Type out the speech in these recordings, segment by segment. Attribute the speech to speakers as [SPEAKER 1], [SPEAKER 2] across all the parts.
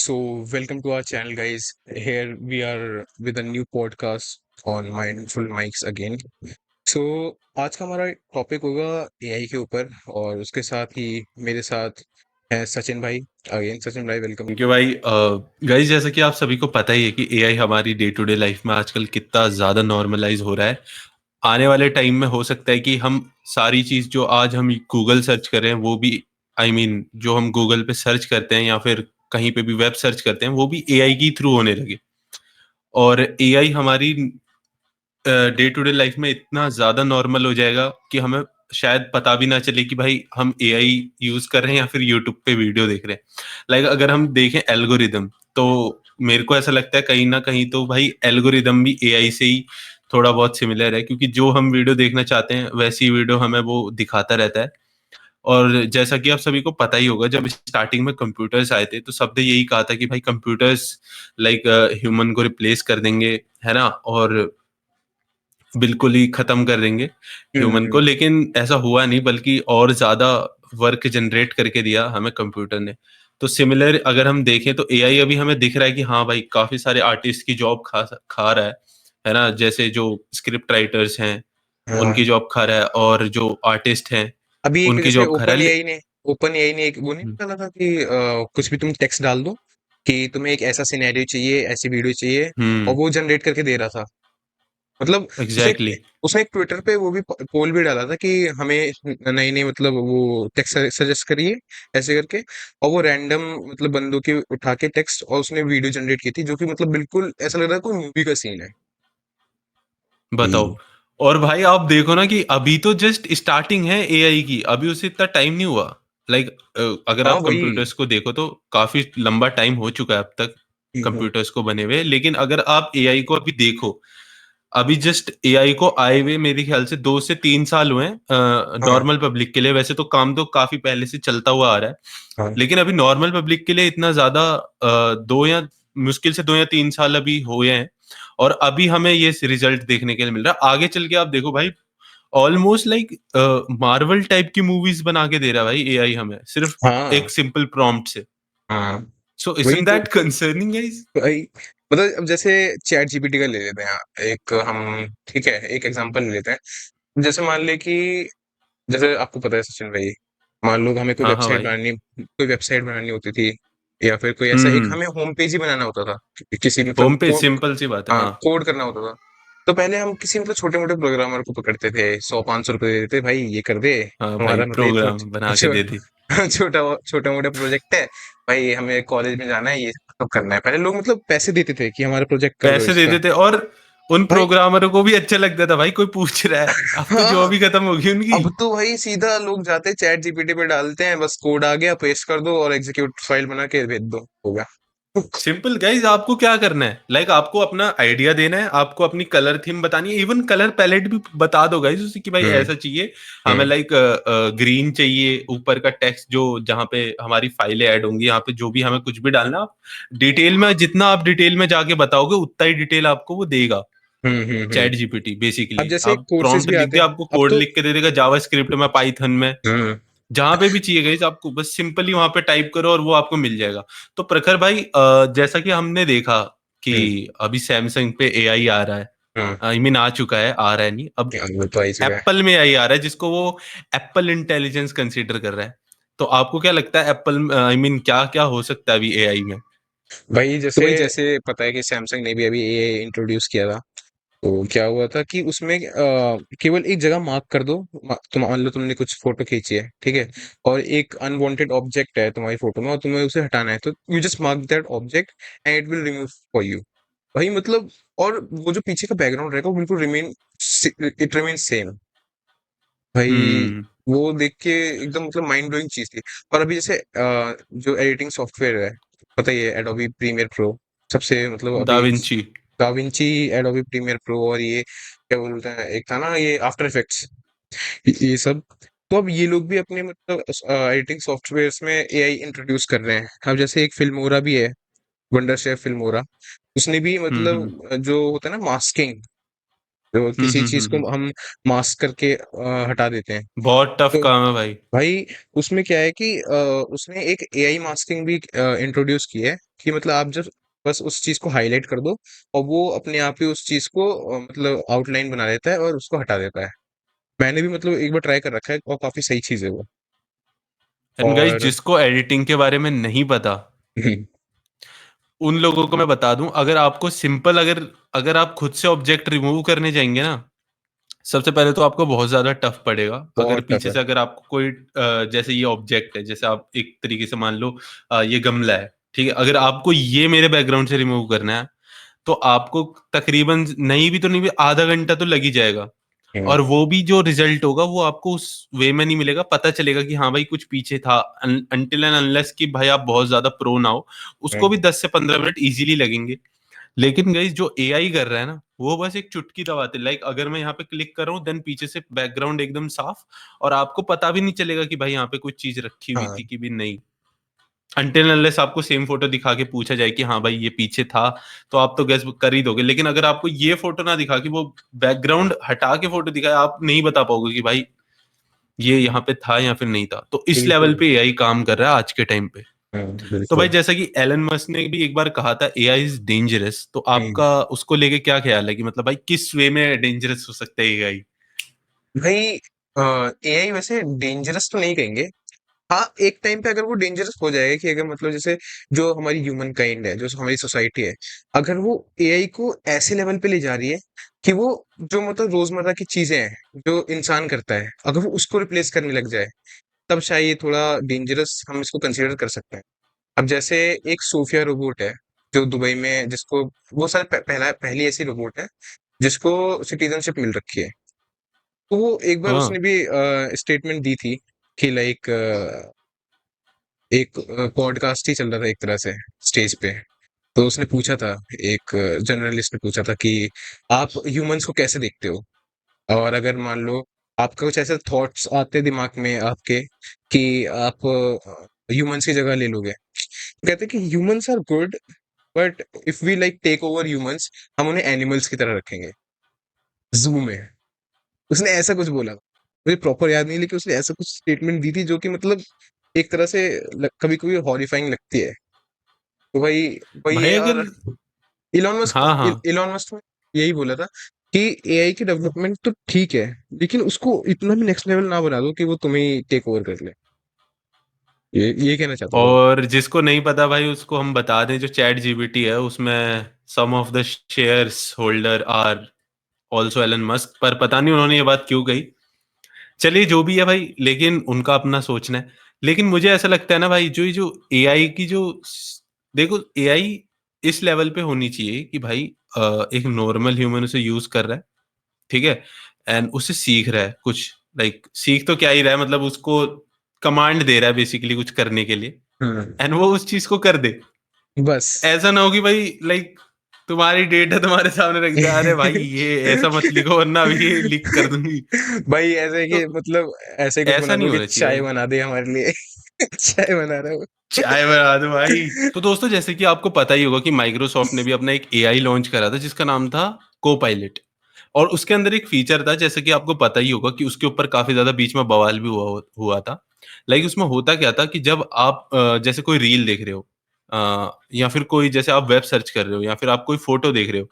[SPEAKER 1] Welcome to our channel, guys. Here we are with a new podcast on Mindful Mics again. So आज का हमारा topic होगा AI के ऊपर और उसके साथ ही मेरे साथ है सचिन भाई। अगेन सचिन भाई, वेलकम।
[SPEAKER 2] थैंक यू भाई। गाइस, जैसा कि आप सभी को पता ही है कि एआई हमारी डे टू डे लाइफ में आजकल कितना ज़्यादा नॉर्मलाइज हो रहा है। आने वाले टाइम में हो सकता है कि हम सारी चीज़ जो आज हम गूगल सर्च कर रहे हैं वो भी जो हम गूगल पे सर्च करते हैं या फिर कहीं पे भी वेब सर्च करते हैं वो भी एआई के थ्रू होने लगे। और एआई हमारी डे टू डे लाइफ में इतना ज़्यादा नॉर्मल हो जाएगा कि हमें शायद पता भी ना चले कि भाई हम एआई यूज़ कर रहे हैं या फिर यूट्यूब पे वीडियो देख रहे हैं। अगर हम देखें एल्गोरिदम, तो मेरे को ऐसा लगता है कहीं ना कहीं तो भाई एल्गोरिदम भी एआई से ही थोड़ा बहुत सिमिलर है, क्योंकि जो हम वीडियो देखना चाहते हैं वैसी वीडियो हमें वो दिखाता रहता है। और जैसा कि आप सभी को पता ही होगा, जब स्टार्टिंग में कंप्यूटर्स आए थे तो सबने यही कहा था कि भाई कंप्यूटर्स ह्यूमन को रिप्लेस कर देंगे, है ना, और बिल्कुल ही खत्म कर देंगे ह्यूमन को।
[SPEAKER 1] हम्म।
[SPEAKER 2] लेकिन ऐसा हुआ नहीं, बल्कि और ज्यादा वर्क जनरेट करके दिया हमें कंप्यूटर ने। तो सिमिलर अगर हम देखें तो एआई अभी हमें दिख रहा है कि हाँ भाई, काफी सारे आर्टिस्ट की जॉब खा खा रहा है ना। जैसे जो स्क्रिप्ट राइटर्स हैं
[SPEAKER 1] हाँ,
[SPEAKER 2] उनकी जॉब खा रहा है, और जो आर्टिस्ट हैं
[SPEAKER 1] अभी एक
[SPEAKER 2] उनकी
[SPEAKER 1] जैसे
[SPEAKER 2] जॉब खा रहा है।
[SPEAKER 1] ओपन एआई ने एक वो नहीं
[SPEAKER 2] हम्म।
[SPEAKER 1] निकाला था कि कुछ भी तुम टेक्स्ट डाल दो कि तुम्हें एक ऐसा सिनेरियो चाहिए, ऐसी वीडियो चाहिए, और वो जनरेट करके दे रहा था। मतलब
[SPEAKER 2] एग्जैक्टली।
[SPEAKER 1] उसने एक ट्विटर पे वो भी पोल भी डाला था कि हमें नई नई मतलब वो टेक्स्ट सजेस्ट करिए ऐसे करके। और वो रैंडम मतलब बंदों के उठा के टेक्स्ट और उसने वीडियो जनरेट की थी, जो कि मतलब बिल्कुल ऐसा लग रहा है कोई मूवी का सीन है।
[SPEAKER 2] बताओ।
[SPEAKER 1] हम्म।
[SPEAKER 2] और भाई आप देखो ना कि अभी तो जस्ट स्टार्टिंग है एआई की, अभी उसे इतना टाइम नहीं हुआ। अगर
[SPEAKER 1] हाँ
[SPEAKER 2] आप
[SPEAKER 1] वही।
[SPEAKER 2] कंप्यूटर्स को देखो तो काफी लंबा टाइम हो चुका है अब तक
[SPEAKER 1] हम्म।
[SPEAKER 2] कंप्यूटर्स को बने हुए। लेकिन अगर आप एआई को अभी देखो, अभी जस्ट एआई को आए हुए मेरे ख्याल से 2 से 3 साल हुए हैं
[SPEAKER 1] हाँ
[SPEAKER 2] नॉर्मल पब्लिक के लिए। वैसे तो काम तो काफी पहले से चलता हुआ आ रहा है,
[SPEAKER 1] हाँ
[SPEAKER 2] लेकिन अभी नॉर्मल पब्लिक के लिए इतना ज्यादा दो या मुश्किल से 2 या 3 साल अभी हुए हैं। और अभी हमें ये रिजल्ट देखने के लिए मिल रहा है। आगे चल के आप देखो भाई, ऑलमोस्ट मार्वल टाइप की मूवीज बना के दे रहा है भाई एआई हमें, सिर्फ
[SPEAKER 1] हाँ
[SPEAKER 2] एक सिंपल प्रॉम्प्ट से।
[SPEAKER 1] हाँ।
[SPEAKER 2] सो
[SPEAKER 1] वही
[SPEAKER 2] इजंट
[SPEAKER 1] तो
[SPEAKER 2] दैट कंसर्निंग गाइस?
[SPEAKER 1] भाई। मतलब अब जैसे चैट जीपीटी का ले लेते हैं एक हम, ठीक है, एक एग्जांपल ले लेते हैं। जैसे मान ले कि जैसे आपको पता है सचिन भाई, मान लो हमें
[SPEAKER 2] हाँ हाँ भाई।
[SPEAKER 1] कोई वेबसाइट बनानी होती थी, या फिर कोई ऐसा एक
[SPEAKER 2] हम्म।
[SPEAKER 1] हमें होम पेज ही बनाना होता था किसी मतलब
[SPEAKER 2] होम पेज सिंपल सी बात है,
[SPEAKER 1] हाँ,
[SPEAKER 2] हाँ।
[SPEAKER 1] कोड करना होता था। तो पहले हम किसी मतलब छोटे मोटे प्रोग्रामर को पकड़ते थे, 100-500 रुपए दे देते, भाई ये कर दे।
[SPEAKER 2] हाँ भाई,
[SPEAKER 1] हमारा मतलब इतना
[SPEAKER 2] प्रोग्राम बना के
[SPEAKER 1] छो,
[SPEAKER 2] दे दी।
[SPEAKER 1] छोटा छोटा मोटा प्रोजेक्ट है, भाई हमें कॉलेज में जाना है, ये सब करना है। पहले लोग मतलब पैसे देते थे कि हमारा प्रोजेक्ट कर दो
[SPEAKER 2] पैसे
[SPEAKER 1] इसका।
[SPEAKER 2] देते थे, और उन
[SPEAKER 1] भाई
[SPEAKER 2] प्रोग्रामरों को भी अच्छा लगता था भाई, कोई पूछ रहा है। अब तो जॉब
[SPEAKER 1] हाँ,
[SPEAKER 2] ही खत्म होगी उनकी।
[SPEAKER 1] अब तो भाई सीधा लोग जाते हैं चैट जीपीटी पे डालते हैं, बस कोड आ गया, पेस्ट कर दो और एग्जीक्यूट फाइल बना के भेज दो, हो गया।
[SPEAKER 2] सिंपल गाइज, आपको क्या करना है? आपको अपना आइडिया देना है, आपको अपनी कलर थीम बतानी है, इवन कलर पैलेट भी बता दो गाइज उसे कि भाई
[SPEAKER 1] हम्म
[SPEAKER 2] ऐसा चाहिए हमें।
[SPEAKER 1] हम्म
[SPEAKER 2] ग्रीन चाहिए, ऊपर का टेक्स्ट जो जहाँ पे हमारी फाइलें ऐड होंगी, यहाँ पे जो भी हमें कुछ भी डालना, आप डिटेल में, जितना आप डिटेल में जाके बताओगे उतना ही डिटेल आपको वो देगा।
[SPEAKER 1] हम्म।
[SPEAKER 2] चैट जीपीटी
[SPEAKER 1] अब
[SPEAKER 2] बेसिकली
[SPEAKER 1] जैसे
[SPEAKER 2] आप
[SPEAKER 1] कोर्सेज
[SPEAKER 2] प्रॉम्प्ट
[SPEAKER 1] भी
[SPEAKER 2] लिख
[SPEAKER 1] आते
[SPEAKER 2] दिया,
[SPEAKER 1] हैं
[SPEAKER 2] आपको
[SPEAKER 1] अब
[SPEAKER 2] कोड
[SPEAKER 1] तो।
[SPEAKER 2] लिख के दे देगा जावा स्क्रिप्ट में, पाइथन में,
[SPEAKER 1] हम्म।
[SPEAKER 2] जहां पे भी चाहिए गाइस आपको, बस सिंपली वहां पे टाइप करो और वो आपको मिल जाएगा। तो प्रखर भाई, जैसा कि हमने देखा कि
[SPEAKER 1] हम्म
[SPEAKER 2] अभी सैमसंग पे एआई आ रहा है।
[SPEAKER 1] हम्म।
[SPEAKER 2] आ चुका है, आ रहा है नहीं अब।
[SPEAKER 1] वो तो आ ही चुका है।
[SPEAKER 2] एप्पल में एआई आ रहा है जिसको वो एप्पल इंटेलिजेंस कंसीडर कर रहा है। तो आपको क्या लगता है एप्पल, क्या क्या हो सकता है अभी एआई में?
[SPEAKER 1] भाई जैसे पता है कि सैमसंग ने भी अभी एआई इंट्रोड्यूस किया था। तो क्या हुआ था कि उसमें केवल एक जगह मार्क कर दो। तुम मान लो तुमने कुछ फोटो खींची है, ठीक है, और एक अनवांटेड ऑब्जेक्ट है तुम्हारी फोटो में और तुम्हें उसे हटाना है, तो you just mark that object and it will remove for you. भाई मतलब, और वो जो पीछे का बैकग्राउंड रहेगा वो बिल्कुल इट रिमेन सेम। भाई
[SPEAKER 2] हम्म।
[SPEAKER 1] वो देख के एकदम मतलब माइंड ब्लोइंग चीज थी। और अभी जैसे जो एडिटिंग सॉफ्टवेयर है, पता ही है, एडोबी प्रीमियर प्रो, सबसे मतलब
[SPEAKER 2] दा
[SPEAKER 1] अभी
[SPEAKER 2] Vinci.
[SPEAKER 1] DaVinci, Adobe Premiere Pro, और ये क्या बोलते हैं, एक था ना ये आफ्टर इफेक्ट्स, ये सब। तो अब ये लोग भी अपने मतलब एडिटिंग सॉफ्टवेयर्स में एआई इंट्रोड्यूस कर रहे हैं। अब जैसे एक फिल्मोरा भी है, वंडर शेफ फिल्मोरा, उसने भी
[SPEAKER 2] हम्म।
[SPEAKER 1] मतलब जो होता है ना मास्किंग, तो किसी चीज को हम मास्क करके हटा देते हैं।
[SPEAKER 2] बहुत टफ
[SPEAKER 1] तो
[SPEAKER 2] काम है भाई।
[SPEAKER 1] भाई उसमें क्या है कि उसने एक एआई मास्किंग भी इंट्रोड्यूस की है, कि मतलब आप जब बस उस चीज को हाईलाइट कर दो और वो अपने आप ही उस चीज को मतलब आउटलाइन बना देता है और उसको हटा देता है। मैंने भी मतलब एक बार ट्राई कर रखा है और काफी सही चीज है वो।
[SPEAKER 2] एंड गाइस,
[SPEAKER 1] और
[SPEAKER 2] जिसको एडिटिंग के बारे में नहीं पता, उन लोगों को मैं बता दूं, अगर आपको सिंपल, अगर अगर आप खुद से ऑब्जेक्ट रिमूव करने जाएंगे ना, सबसे पहले तो आपको बहुत ज्यादा टफ पड़ेगा। अगर
[SPEAKER 1] बहुत टफ
[SPEAKER 2] पीछे
[SPEAKER 1] है।
[SPEAKER 2] से अगर आपको कोई जैसे ये ऑब्जेक्ट है, जैसे आप एक तरीके से मान लो ये गमला है, ठीक है, अगर आपको ये मेरे बैकग्राउंड से रिमूव करना है, तो आपको तकरीबन नहीं भी तो नहीं भी आधा घंटा तो लग ही जाएगा।
[SPEAKER 1] हम्म,
[SPEAKER 2] और वो भी जो रिजल्ट होगा वो आपको उस वे में नहीं मिलेगा, पता चलेगा कि हाँ भाई कुछ पीछे था। अनटिल एंड अनलेस कि भाई आप बहुत ज्यादा प्रो ना हो, उसको भी
[SPEAKER 1] हम्म,
[SPEAKER 2] 10 से 15 मिनट इजीली लगेंगे। लेकिन गाइस जो एआई कर रहा है ना, वो बस एक चुटकी दबाते, लाइक अगर मैं यहाँ पे क्लिक कर रहा हूँ, देन पीछे से बैकग्राउंड एकदम साफ, और आपको पता भी नहीं चलेगा कि भाई यहाँ पे कोई चीज रखी हुई
[SPEAKER 1] हाँ
[SPEAKER 2] थी कि भी नहीं। अनटिल अनलेस आपको सेम फोटो दिखा के पूछा जाए कि हाँ भाई ये पीछे था, तो आप तो गैस कर ही दोगे। लेकिन अगर आपको ये फोटो ना दिखा के वो बैकग्राउंड हटा के फोटो दिखाए, आप नहीं बता पाओगे कि भाई ये यहाँ पे था या फिर नहीं था। तो इस लेवल
[SPEAKER 1] बिल्कुल।
[SPEAKER 2] पे एआई काम कर रहा है आज के टाइम पे। तो भाई
[SPEAKER 1] बिल्कुल।
[SPEAKER 2] जैसा कि एलन मस्क ने भी एक बार कहा था एआई इज डेंजरस, तो
[SPEAKER 1] हम्म,
[SPEAKER 2] आपका उसको लेके क्या ख्याल है कि मतलब भाई किस वे में डेंजरस हो सकता है एआई?
[SPEAKER 1] भाई एआई वैसे डेंजरस तो नहीं कहेंगे। हाँ, एक टाइम पे अगर वो डेंजरस हो जाएगा कि अगर मतलब जैसे जो हमारी ह्यूमन काइंड है, जो हमारी सोसाइटी है, अगर वो एआई को ऐसे लेवल पे ले जा रही है कि वो जो मतलब रोजमर्रा की चीजें हैं जो इंसान करता है, अगर वो उसको रिप्लेस करने लग जाए, तब शायद ये थोड़ा डेंजरस हम इसको कंसीडर कर सकते हैं। अब जैसे एक सोफिया रोबोट है जो दुबई में, जिसको वो शायद पहली ऐसी रोबोट है जिसको सिटीजनशिप मिल रखी है। तो वो एक बार
[SPEAKER 2] हाँ।
[SPEAKER 1] उसने भी स्टेटमेंट दी थी कि लाइक एक पॉडकास्ट ही चल रहा था एक तरह से स्टेज पे। तो उसने पूछा था, एक जर्नलिस्ट ने पूछा था कि आप ह्यूमंस को कैसे देखते हो, और अगर मान लो आपका कुछ ऐसे थॉट्स आते दिमाग में आपके कि आप ह्यूमंस की जगह ले लोगे। कहते हैं कि humans are good, but if we like take over humans, हम उन्हें एनिमल्स की तरह रखेंगे जू में। उसने ऐसा कुछ बोला, मुझे प्रॉपर याद नहीं, लेकिन उसने ऐसा कुछ स्टेटमेंट दी थी जो कि मतलब एक तरह से कभी कभी हॉरिफाइंग लगती है। तो भाई वही
[SPEAKER 2] भाई
[SPEAKER 1] है।
[SPEAKER 2] अगर,
[SPEAKER 1] और इलॉन मस्क
[SPEAKER 2] हाँ हाँ,
[SPEAKER 1] इलॉन मस्क ने यही बोला था कि एआई की डेवलपमेंट तो ठीक है, लेकिन उसको इतना भी नेक्स्ट लेवल ना बना दो कि वो तुम्हें टेक ओवर कर ले। ये कहना चाहता था वो।
[SPEAKER 2] और जिसको नहीं पता भाई उसको हम बता दें, जो चैट जीपीटी है उसमें some of the shares holder are also Elon Musk, पर पता नहीं उन्होंने ये बात क्यों कही। चलिए जो भी है भाई, लेकिन उनका अपना सोचना है। लेकिन मुझे ऐसा लगता है ना भाई, जो ये जो एआई की जो, देखो एआई इस लेवल पे होनी चाहिए कि भाई एक नॉर्मल ह्यूमन उसे यूज कर रहा है, ठीक है, एंड उससे सीख रहा है कुछ, लाइक सीख तो क्या ही रहा है, मतलब उसको कमांड दे रहा है बेसिकली कुछ करने के लिए,
[SPEAKER 1] हम्म,
[SPEAKER 2] एंड वो उस चीज को कर दे।
[SPEAKER 1] बस।
[SPEAKER 2] ऐसा ना हो कि भाई लाइक तुम्हारी डेटा तुम्हारे सामने रख दिया, अरे भाई ये ऐसा मत लिखो वरना अभी ये लीक कर दूंगी।
[SPEAKER 1] भाई ऐसे
[SPEAKER 2] तो
[SPEAKER 1] कि मतलब ऐसे ही कुछ
[SPEAKER 2] ऐसा
[SPEAKER 1] बना
[SPEAKER 2] नहीं
[SPEAKER 1] दो कि
[SPEAKER 2] होना चाहिए
[SPEAKER 1] चाय
[SPEAKER 2] भाई।
[SPEAKER 1] बना दे हमारे लिए। चाय बना रहा हूँ।
[SPEAKER 2] चाय बना दो भाई। तो दोस्तों जैसे कि आपको पता ही होगा कि माइक्रोसॉफ्ट ने भी अपना एक एआई लॉन्च करा था जिसका नाम था को पायलट। और उसके अंदर एक फीचर था, जैसे कि आपको पता ही होगा कि उसके ऊपर काफी ज्यादा बीच में बवाल भी हुआ था। लाइक उसमें होता क्या था कि जब आप जैसे कोई रील देख रहे हो, या फिर कोई जैसे आप वेब सर्च कर रहे हो, या फिर आप कोई फोटो देख रहे हो,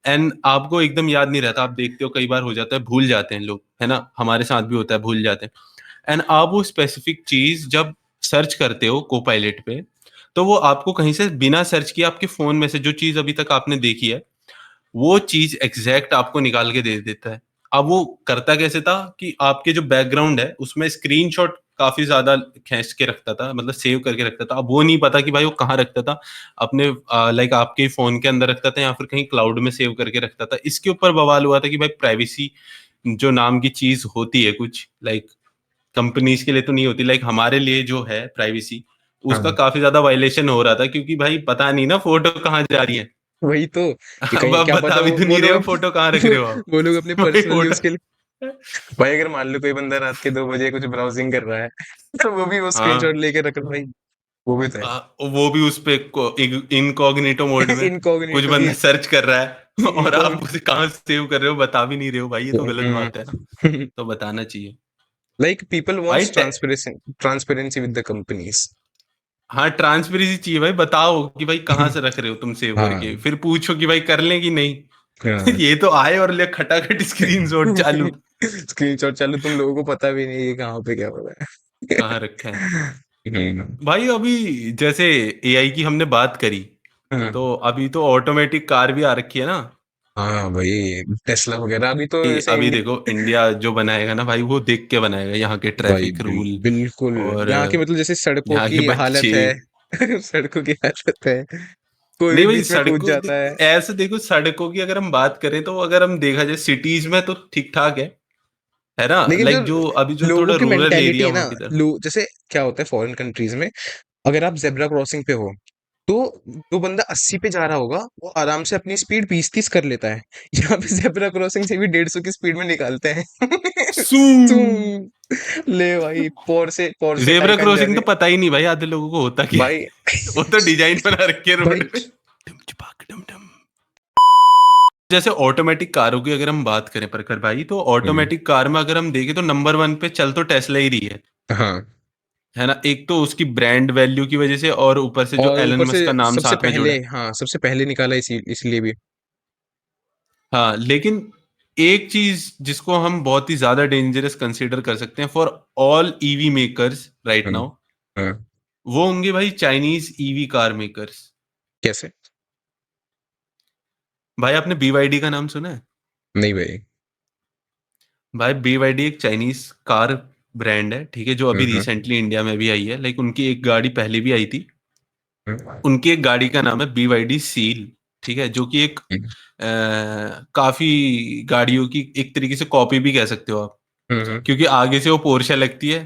[SPEAKER 2] एंड आपको एकदम याद नहीं रहता, आप देखते हो कई बार हो जाता है, भूल जाते हैं लोग, है ना, हमारे साथ भी होता है, भूल जाते हैं। एंड आप वो स्पेसिफिक चीज जब सर्च करते हो कोपायलट पे, तो वो आपको कहीं से बिना सर्च किए आपके फोन में से जो चीज अभी तक आपने देखी है, वो चीज एग्जैक्ट आपको निकाल के दे देता है। अब वो करता कैसे था कि आपके जो बैकग्राउंड है उसमें स्क्रीनशॉट काफी ज्यादा खींच के रखता था, मतलब सेव करके रखता था। अब वो नहीं पता कि भाई वो कहाँ रखता था, अपने लाइक आपके फोन के अंदर रखता था या फिर कहीं क्लाउड में सेव करके रखता था। इसके ऊपर बवाल हुआ था कि भाई प्राइवेसी जो नाम की चीज होती है कुछ, लाइक कंपनीज के लिए तो नहीं होती, लाइक हमारे लिए जो है प्राइवेसी, उसका
[SPEAKER 1] हाँ,
[SPEAKER 2] काफी ज्यादा वायलेशन हो रहा था, क्योंकि भाई पता नहीं ना फोटो कहाँ जा रही है।
[SPEAKER 1] वही तो, कि
[SPEAKER 2] अब
[SPEAKER 1] कहीं
[SPEAKER 2] आप
[SPEAKER 1] क्या
[SPEAKER 2] बता
[SPEAKER 1] पता
[SPEAKER 2] भी तो
[SPEAKER 1] वो
[SPEAKER 2] नहीं रहे हो
[SPEAKER 1] लोग
[SPEAKER 2] फोटो कहाँ रख रहे हो आप।
[SPEAKER 1] वो लोग अपने
[SPEAKER 2] भाई
[SPEAKER 1] पर्सनल
[SPEAKER 2] फोटो,
[SPEAKER 1] यूज के लिए। भाई अगर मान लो कोई बंदा रात के 2 बजे कुछ ब्राउजिंग कर रहा है, तो वो भी वो
[SPEAKER 2] हाँ
[SPEAKER 1] स्क्रीनशॉट लेके रख रहा है भाई। वो भी तो है।
[SPEAKER 2] वो भी उस पे इनकॉग्निटो मोड में कुछ
[SPEAKER 1] इनकॉग्निटो
[SPEAKER 2] बंदा
[SPEAKER 1] ये
[SPEAKER 2] सर्च कर रहा है और आप
[SPEAKER 1] इनकॉग्निटो।
[SPEAKER 2] उसे कहाँ सेव कर रहे हो बता भी नहीं रहे हो भाई, ये तो गलत बात है ना। तो बताना चाहिए
[SPEAKER 1] लाइक पीपल
[SPEAKER 2] भाई।
[SPEAKER 1] Wants transparency with the companies.
[SPEAKER 2] हाँ ट्रांसपेरेंसी चाहिए भाई, बताओ कि भाई कहाँ से रख रहे हो तुम सेव करके,
[SPEAKER 1] हाँ
[SPEAKER 2] फिर पूछो कि भाई कर लें कि नहीं।
[SPEAKER 1] हाँ।
[SPEAKER 2] ये तो आए और ले खटाखट स्क्रीनशॉट चालू।
[SPEAKER 1] स्क्रीनशॉट चालू, तुम लोगों को पता भी नहीं है कहाँ पे क्या हो रहा
[SPEAKER 2] कहाँ रखा है
[SPEAKER 1] है।
[SPEAKER 2] भाई। अभी जैसे एआई की हमने बात करी,
[SPEAKER 1] हाँ
[SPEAKER 2] तो अभी तो ऑटोमेटिक कार भी आ रखी है ना।
[SPEAKER 1] हाँ भाई, टेस्ला वगैरह अभी तो ऐसे
[SPEAKER 2] अभी देखो इंडिया जो बनाएगा ना भाई, वो देख के बनाएगा यहाँ के
[SPEAKER 1] भाई
[SPEAKER 2] ट्रैफिक रूल
[SPEAKER 1] बिल्कुल।
[SPEAKER 2] और
[SPEAKER 1] यहाँ की मतलब जैसे सड़कों
[SPEAKER 2] यहाँ के
[SPEAKER 1] की
[SPEAKER 2] बच्चे।
[SPEAKER 1] हालत है। सड़कों की हालत है, कोई भी
[SPEAKER 2] नहीं भाई
[SPEAKER 1] बीच में कूद
[SPEAKER 2] सड़कों,
[SPEAKER 1] जाता है।
[SPEAKER 2] ऐसे देखो सड़कों की अगर हम बात करें तो अगर हम देखा जाए सिटीज में तो ठीक ठाक है ना।
[SPEAKER 1] लेकिन जो
[SPEAKER 2] लाइक जो अभी जो
[SPEAKER 1] लोगों
[SPEAKER 2] थोड़ा
[SPEAKER 1] की
[SPEAKER 2] रूरल
[SPEAKER 1] मेंटेलिटी
[SPEAKER 2] एरिया
[SPEAKER 1] है ना,
[SPEAKER 2] वहां की तरफ।
[SPEAKER 1] लोग जैसे क्या होता है फॉरेन कंट्रीज में, अगर आप जेब्रा क्रॉसिंग पे हो तो जो बंदा 80 पे जा रहा होगा वो आराम से अपनी स्पीड 20-30 कर लेता है। यहाँ पे जेब्रा क्रॉसिंग से भी 150 की स्पीड में निकालते हैं।
[SPEAKER 2] सू
[SPEAKER 1] ले भाई, पौर से
[SPEAKER 2] जेब्रा
[SPEAKER 1] टाइकन
[SPEAKER 2] क्रॉसिंग तो
[SPEAKER 1] जाके।
[SPEAKER 2] पता ही नहीं भाई आधे लोगों को होता क्या
[SPEAKER 1] भाई
[SPEAKER 2] है। वो तो डिजाइन बना रखी है
[SPEAKER 1] भाई
[SPEAKER 2] रोड पे, डम चपाक डम डम। जैसे ऑटोमेटिक कारों की अगर हम बात करें प्रखर भाई, तो
[SPEAKER 1] हम्म,
[SPEAKER 2] ऑटोमेटिक कार में अगर हम देखें तो नंबर वन पे चल तो टेस्ला ही रही
[SPEAKER 1] हाँ।
[SPEAKER 2] है ना। एक तो उसकी ब्रांड वैल्यू की वजह से और ऊपर से जो
[SPEAKER 1] और
[SPEAKER 2] एलन
[SPEAKER 1] ऊपर से
[SPEAKER 2] मस्क का नाम
[SPEAKER 1] सबसे
[SPEAKER 2] साथ में जुड़ा
[SPEAKER 1] पहले,
[SPEAKER 2] है।
[SPEAKER 1] हाँ सबसे पहले निकाला इसलिए भी।
[SPEAKER 2] हाँ लेकिन एक चीज जिसको हम बहुत ही ज्यादा डेंजरस कंसीडर कर सकते हैं for all EV makers right
[SPEAKER 1] हाँ
[SPEAKER 2] नाउ,
[SPEAKER 1] हाँ।
[SPEAKER 2] वो होंगे भाई चाइनीज ईवी कार मेकर्स।
[SPEAKER 1] कैसे?
[SPEAKER 2] भाई आपने BYD का नाम सुना है?
[SPEAKER 1] नहीं भाई।
[SPEAKER 2] भाई BYD एक चाइनीज कार ब्रांड है, ठीक है, जो अभी
[SPEAKER 1] हाँ
[SPEAKER 2] रिसेंटली इंडिया में भी आई है। लाइक उनकी एक गाड़ी पहले भी आई थी।
[SPEAKER 1] हाँ
[SPEAKER 2] उनकी एक गाड़ी का नाम है BYD सील, ठीक है, जो कि एक काफी गाड़ियों की एक तरीके से कॉपी भी कह सकते हो आप।
[SPEAKER 1] हाँ
[SPEAKER 2] क्योंकि आगे से वो पोर्शा लगती है,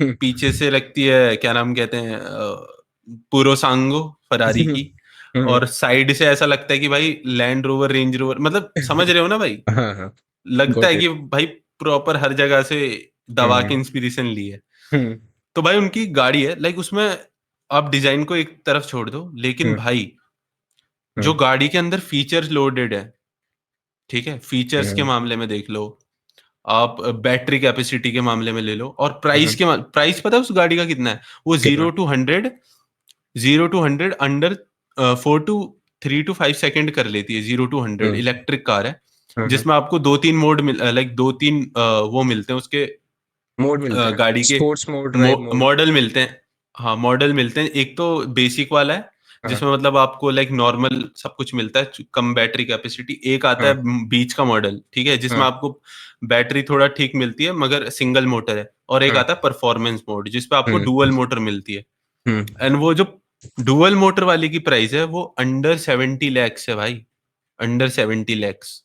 [SPEAKER 2] पीछे से लगती है क्या नाम कहते हैं पुरोसांगो फरारी की,
[SPEAKER 1] हाँ
[SPEAKER 2] और साइड से ऐसा लगता है कि भाई लैंड रोवर रेंज रोवर, मतलब समझ रहे हो ना भाई।
[SPEAKER 1] हाँ हाँ।
[SPEAKER 2] लगता
[SPEAKER 1] गॉट
[SPEAKER 2] है
[SPEAKER 1] इट।
[SPEAKER 2] कि भाई प्रॉपर हर जगह से दबा के
[SPEAKER 1] हम्म
[SPEAKER 2] इंस्पिरेशन ली है।
[SPEAKER 1] हम्म
[SPEAKER 2] तो भाई उनकी गाड़ी है, लाइक उसमें आप डिजाइन को एक तरफ छोड़ दो, लेकिन
[SPEAKER 1] हम्म
[SPEAKER 2] भाई जो
[SPEAKER 1] हम्म
[SPEAKER 2] गाड़ी के अंदर फीचर्स लोडेड है, ठीक है, फीचर्स के
[SPEAKER 1] हम्म
[SPEAKER 2] मामले में देख लो, आप बैटरी कैपेसिटी के मामले में ले लो, और प्राइस
[SPEAKER 1] हम्म।
[SPEAKER 2] प्राइस पता है उस गाड़ी का कितना है? वो
[SPEAKER 1] कितना?
[SPEAKER 2] 0 to 100 under 4 to 3 to 5 second कर लेती है। 0 to 100
[SPEAKER 1] हम्म
[SPEAKER 2] इलेक्ट्रिक कार है,
[SPEAKER 1] हम्म।
[SPEAKER 2] जिसमें आपको दो तीन मोड लाइक दो तीन वो मिलते हैं उसके
[SPEAKER 1] मोड मिलते हैं,
[SPEAKER 2] गाड़ी के
[SPEAKER 1] sports mode, drive mode.
[SPEAKER 2] Model मिलते हैं। हाँ मॉडल मिलते हैं, एक तो बेसिक वाला है
[SPEAKER 1] हाँ
[SPEAKER 2] जिसमें मतलब आपको लाइक नॉर्मल सब कुछ मिलता है, कम बैटरी कैपेसिटी। एक आता है
[SPEAKER 1] हाँ
[SPEAKER 2] बीच का मॉडल, ठीक है, जिसमें
[SPEAKER 1] हाँ
[SPEAKER 2] आपको बैटरी थोड़ा ठीक मिलती है मगर सिंगल मोटर है। और एक
[SPEAKER 1] हाँ।
[SPEAKER 2] आता है परफॉर्मेंस मोड जिसपे आपको
[SPEAKER 1] हम्म
[SPEAKER 2] डुअल मोटर मिलती है।
[SPEAKER 1] हम्म।
[SPEAKER 2] एंड वो जो डुअल मोटर वाली की प्राइस है वो अंडर 70 लैक्स है भाई, अंडर 70 लैक्स।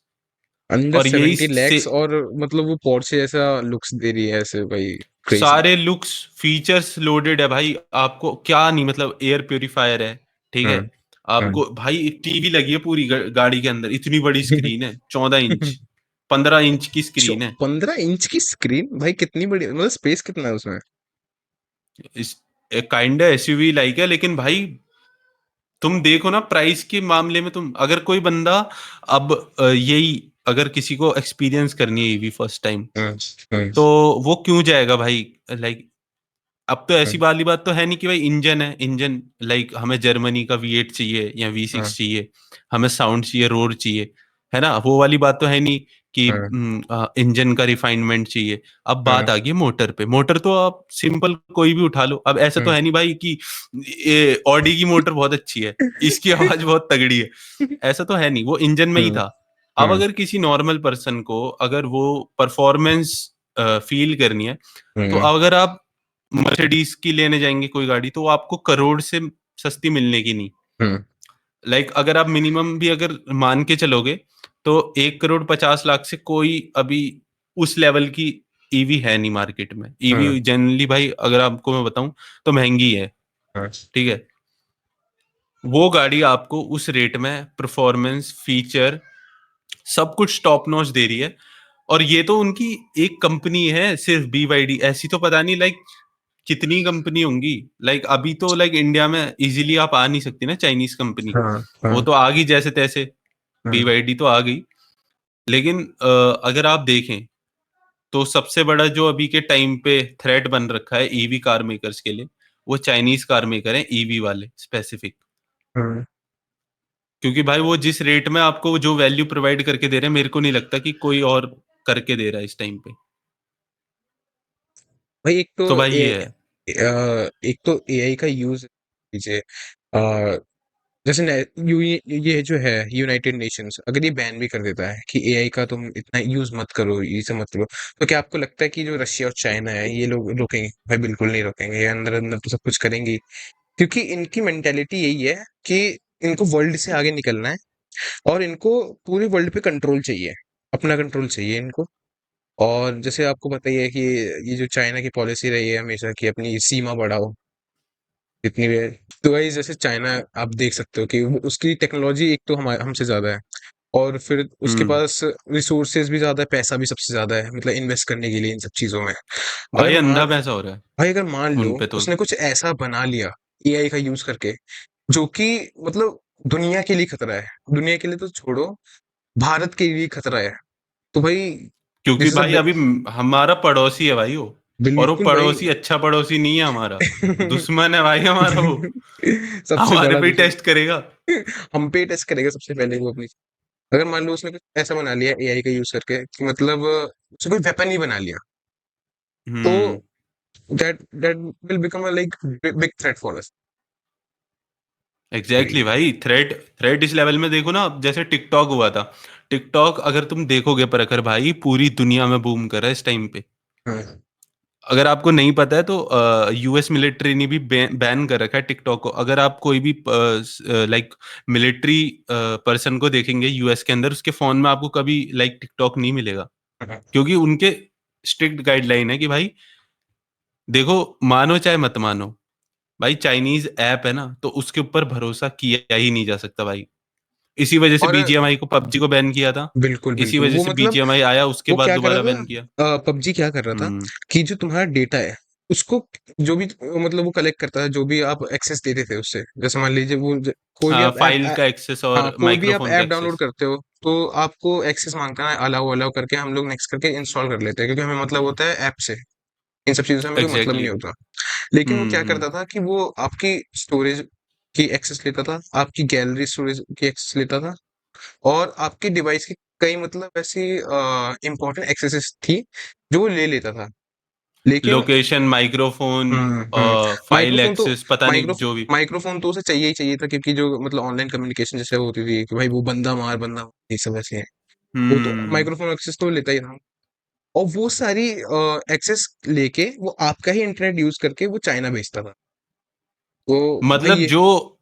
[SPEAKER 1] अंडर
[SPEAKER 2] और यही
[SPEAKER 1] 70 lakhs, और मतलब वो पोर्शे जैसा लुक्स दे रही है ऐसे भाई। क्रेजी।
[SPEAKER 2] सारे लुक्स फीचर्स लोडेड है भाई, आपको क्या नहीं, मतलब एयर प्योरीफायर है, ठीक
[SPEAKER 1] हाँ
[SPEAKER 2] है,
[SPEAKER 1] हाँ।
[SPEAKER 2] आपको भाई टीवी लगी है पूरी गाड़ी के अंदर, इतनी बड़ी स्क्रीन है, 14 इंच, 15 इंच की स्क्रीन है।
[SPEAKER 1] 15 इंच की स्क्रीन भाई, कितनी बड़ी, मतलब स्पेस कितना है उसमें?
[SPEAKER 2] इस काइंड एसयूवी लाइक है, लेकिन भाई तुम देखो ना प्राइस के मामले में, तुम अगर कोई बंदा अब यही अगर किसी को एक्सपीरियंस करनी है ईवी फर्स्ट टाइम,
[SPEAKER 1] हाँ हाँ
[SPEAKER 2] तो वो क्यों जाएगा भाई। लाइक अब तो
[SPEAKER 1] हाँ
[SPEAKER 2] ऐसी वाली बात तो है नहीं कि भाई इंजन है, इंजन लाइक हमें जर्मनी का V8 चाहिए या
[SPEAKER 1] हाँ
[SPEAKER 2] V6 चाहिए, हमें साउंड चाहिए, रोर चाहिए, है ना, वो वाली बात तो है नहीं कि
[SPEAKER 1] हाँ
[SPEAKER 2] इंजन का रिफाइनमेंट चाहिए। अब
[SPEAKER 1] हाँ
[SPEAKER 2] बात आ गई मोटर पे, मोटर तो आप सिंपल कोई भी उठा लो। अब ऐसा तो
[SPEAKER 1] हाँ।
[SPEAKER 2] है नहीं भाई कि ऑडी की मोटर बहुत अच्छी है, इसकी आवाज बहुत तगड़ी है, ऐसा तो है नहीं, वो इंजन में ही
[SPEAKER 1] हाँ
[SPEAKER 2] था। अब
[SPEAKER 1] हाँ
[SPEAKER 2] अगर किसी नॉर्मल पर्सन को अगर वो परफॉर्मेंस फील करनी है, तो
[SPEAKER 1] हाँ
[SPEAKER 2] अगर आप मर्सिडीज की लेने जाएंगे कोई गाड़ी, तो वो आपको करोड़ से सस्ती मिलने की नहीं।
[SPEAKER 1] हाँ
[SPEAKER 2] लाइक अगर आप मिनिमम भी अगर मान के चलोगे, तो 1 करोड़ 50 लाख से कोई अभी उस लेवल की ईवी है नहीं मार्केट में।
[SPEAKER 1] हाँ
[SPEAKER 2] ईवी जनरली भाई अगर आपको मैं बताऊं तो महंगी है,
[SPEAKER 1] हाँ।
[SPEAKER 2] ठीक है। वो गाड़ी आपको उस रेट में परफॉर्मेंस फीचर सब कुछ टॉप नॉच दे रही है। और ये तो उनकी एक कंपनी है सिर्फ BYD, ऐसी तो पता नहीं लाइक कितनी कंपनी होंगी। लाइक अभी तो लाइक इंडिया में इजीली आप आ नहीं सकती ना चाइनीज कंपनी,
[SPEAKER 1] हाँ
[SPEAKER 2] वो
[SPEAKER 1] हाँ
[SPEAKER 2] तो आ गई जैसे तैसे,
[SPEAKER 1] हाँ
[SPEAKER 2] BYD तो आ गई। लेकिन अगर आप देखें तो सबसे बड़ा जो अभी के टाइम पे थ्रेट बन रखा है ईवी कार मेकर्स के लिए, वो चाइनीज कार मेकर हैं, ईवी वाले स्पेसिफिक।
[SPEAKER 1] हाँ।
[SPEAKER 2] क्योंकि भाई वो जिस रेट में आपको जो वैल्यू प्रोवाइड करके दे रहे हैं, मेरे को नहीं लगता कि कोई और करके दे रहा है इस टाइम पे।
[SPEAKER 1] भाई एक तो
[SPEAKER 2] तो भाई ये है।
[SPEAKER 1] एक तो एआई का यूज कीजिए। जैसे ये जो है यूनाइटेड नेशंस अगर ये बैन भी कर देता है कि एआई का तुम इतना यूज मत करो, ये सब मत करो, तो क्या आपको लगता है कि जो रशिया और चाइना है ये लोग रोकेंगे? भाई बिल्कुल नहीं रोकेंगे, ये अंदर अंदर तो सब कुछ करेंगी, क्योंकि इनकी मेंटेलिटी यही है कि इनको वर्ल्ड से आगे निकलना है और इनको पूरे वर्ल्ड पे कंट्रोल चाहिए, अपना कंट्रोल चाहिए इनको। और जैसे आपको पता ही है कि ये जो चाइना की पॉलिसी रही है हमेशा कि अपनी सीमा बढ़ाओ जितनी भी है। तो भाई जैसे चाइना आप देख सकते हो कि उसकी टेक्नोलॉजी एक तो हमारे हमसे ज्यादा है, और फिर उसके
[SPEAKER 2] हम्म।
[SPEAKER 1] पास रिसोर्सेज भी ज्यादा है, पैसा भी सबसे ज्यादा है, मतलब इन्वेस्ट करने के लिए इन सब चीजों में।
[SPEAKER 2] भाई
[SPEAKER 1] अगर
[SPEAKER 2] अंधा
[SPEAKER 1] मान
[SPEAKER 2] पैसा हो रहा है
[SPEAKER 1] भाई अगर मान लो
[SPEAKER 2] उन पे तो।
[SPEAKER 1] उसने कुछ ऐसा बना लिया एआई का यूज करके जो कि मतलब दुनिया के लिए खतरा है, दुनिया के लिए तो छोड़ो, भारत के लिए खतरा है, तो भाई
[SPEAKER 2] क्योंकि
[SPEAKER 1] दिस इज
[SPEAKER 2] भाई अभी हमारा पड़ोसी है भाई वो। और वो
[SPEAKER 1] बिल्कुल भाई।
[SPEAKER 2] पड़ोसी अच्छा पड़ोसी नहीं है हमारा, दुश्मन है भाई हमारा वो।
[SPEAKER 1] सबसे
[SPEAKER 2] हमारे
[SPEAKER 1] बड़ा
[SPEAKER 2] पे
[SPEAKER 1] दुश्मन।
[SPEAKER 2] टेस्ट करेगा।
[SPEAKER 1] हम पे टेस्ट करेगा सबसे पहले वो अपनी। अगर मान लो उसने कुछ ऐसा बना लिया एआई का यूज करके कि मतलब उसने कोई वेपन ही बना लिया, तो
[SPEAKER 2] hmm.
[SPEAKER 1] That will become a like big threat for us.
[SPEAKER 2] Exactly exactly भाई, थ्रेट थ्रेट इस लेवल में देखो ना, अब जैसे टिकटॉक हुआ था। टिकटॉक अगर तुम देखोगे प्रखर भाई, पूरी दुनिया में बूम कर रहा है इस टाइम पे।
[SPEAKER 1] हाँ
[SPEAKER 2] अगर आपको नहीं पता है तो US मिलिट्री ने भी बैन कर रखा है टिकटॉक को। अगर आप कोई भी लाइक मिलिट्री पर्सन को देखेंगे US के अंदर, उसके फोन में आपको कभी लाइक टिकटॉक नहीं मिलेगा।
[SPEAKER 1] हाँ।
[SPEAKER 2] क्योंकि उनके स्ट्रिक्ट गाइडलाइन है कि भाई देखो, मानो चाहे मत मानो, भाई चाइनीज ऐप है ना, तो उसके ऊपर भरोसा किया ही नहीं जा सकता भाई। इसी वजह से
[SPEAKER 1] और
[SPEAKER 2] BGMI को, PUBG को बैन किया था।
[SPEAKER 1] बिल्कुल
[SPEAKER 2] इसी
[SPEAKER 1] बिल्कुल
[SPEAKER 2] वजह
[SPEAKER 1] वो
[SPEAKER 2] से
[SPEAKER 1] मतलब
[SPEAKER 2] BGMI आया, उसके
[SPEAKER 1] वो
[SPEAKER 2] बाद
[SPEAKER 1] क्या कर
[SPEAKER 2] दोबारा
[SPEAKER 1] रहा
[SPEAKER 2] बैन किया।
[SPEAKER 1] था, पबजी क्या कर रहा था
[SPEAKER 2] हम्म।
[SPEAKER 1] कि जो तुम्हारा डेटा है उसको, जो भी मतलब वो कलेक्ट करता है, जो भी आप एक्सेस देते थे उससे, जैसे मान लीजिए कोई भी
[SPEAKER 2] हाँ,
[SPEAKER 1] आप
[SPEAKER 2] फाइल का एक्सेस
[SPEAKER 1] हाँ
[SPEAKER 2] और
[SPEAKER 1] कोई भी आप
[SPEAKER 2] माइक्रोफोन का
[SPEAKER 1] ऐप डाउनलोड
[SPEAKER 2] एक्सेस।
[SPEAKER 1] करते हो तो आपको एक्सेस मांगता है, अलाउ अलाउ करके हम लोग नेक्स्ट करके इंस्टॉल कर लेते हैं, क्योंकि हमें मतलब होता है ऐप से, इन सब चीजों से हमें कोई मतलब
[SPEAKER 2] एग्जैक्टली
[SPEAKER 1] नहीं
[SPEAKER 2] exactly।
[SPEAKER 1] होता। लेकिन वो क्या
[SPEAKER 2] हम्म।
[SPEAKER 1] करता था कि वो आपकी स्टोरेज की एक्सेस लेता था, आपकी गैलरी स्टोरेज की एक्सेस लेता था, और आपके डिवाइस की कई मतलब ऐसी इंपॉर्टेंट एक्सेसेस थी जो वो ले लेता था। लेकिन
[SPEAKER 2] लोकेशन, माइक्रोफोन,
[SPEAKER 1] हम्म।
[SPEAKER 2] फाइल
[SPEAKER 1] माइक्रोफोन तो
[SPEAKER 2] एक्सेस, पता नहीं
[SPEAKER 1] माइक्रो
[SPEAKER 2] जो भी।
[SPEAKER 1] माइक्रोफोन तो उसे चाहिए ही चाहिए था, क्योंकि जो मतलब ऑनलाइन कम्युनिकेशन जैसे होती थी कि भाई वो बंदा मार बंदा मार, ये सब ऐसे है, वो तो
[SPEAKER 2] हम्म।
[SPEAKER 1] माइक्रोफोन एक्सेस तो लेता ही था। और वो सारी एक्सेस लेके वो आपका ही इंटरनेट यूज करके वो चाइना भेजता था। तो भाई
[SPEAKER 2] मतलब
[SPEAKER 1] ये
[SPEAKER 2] जो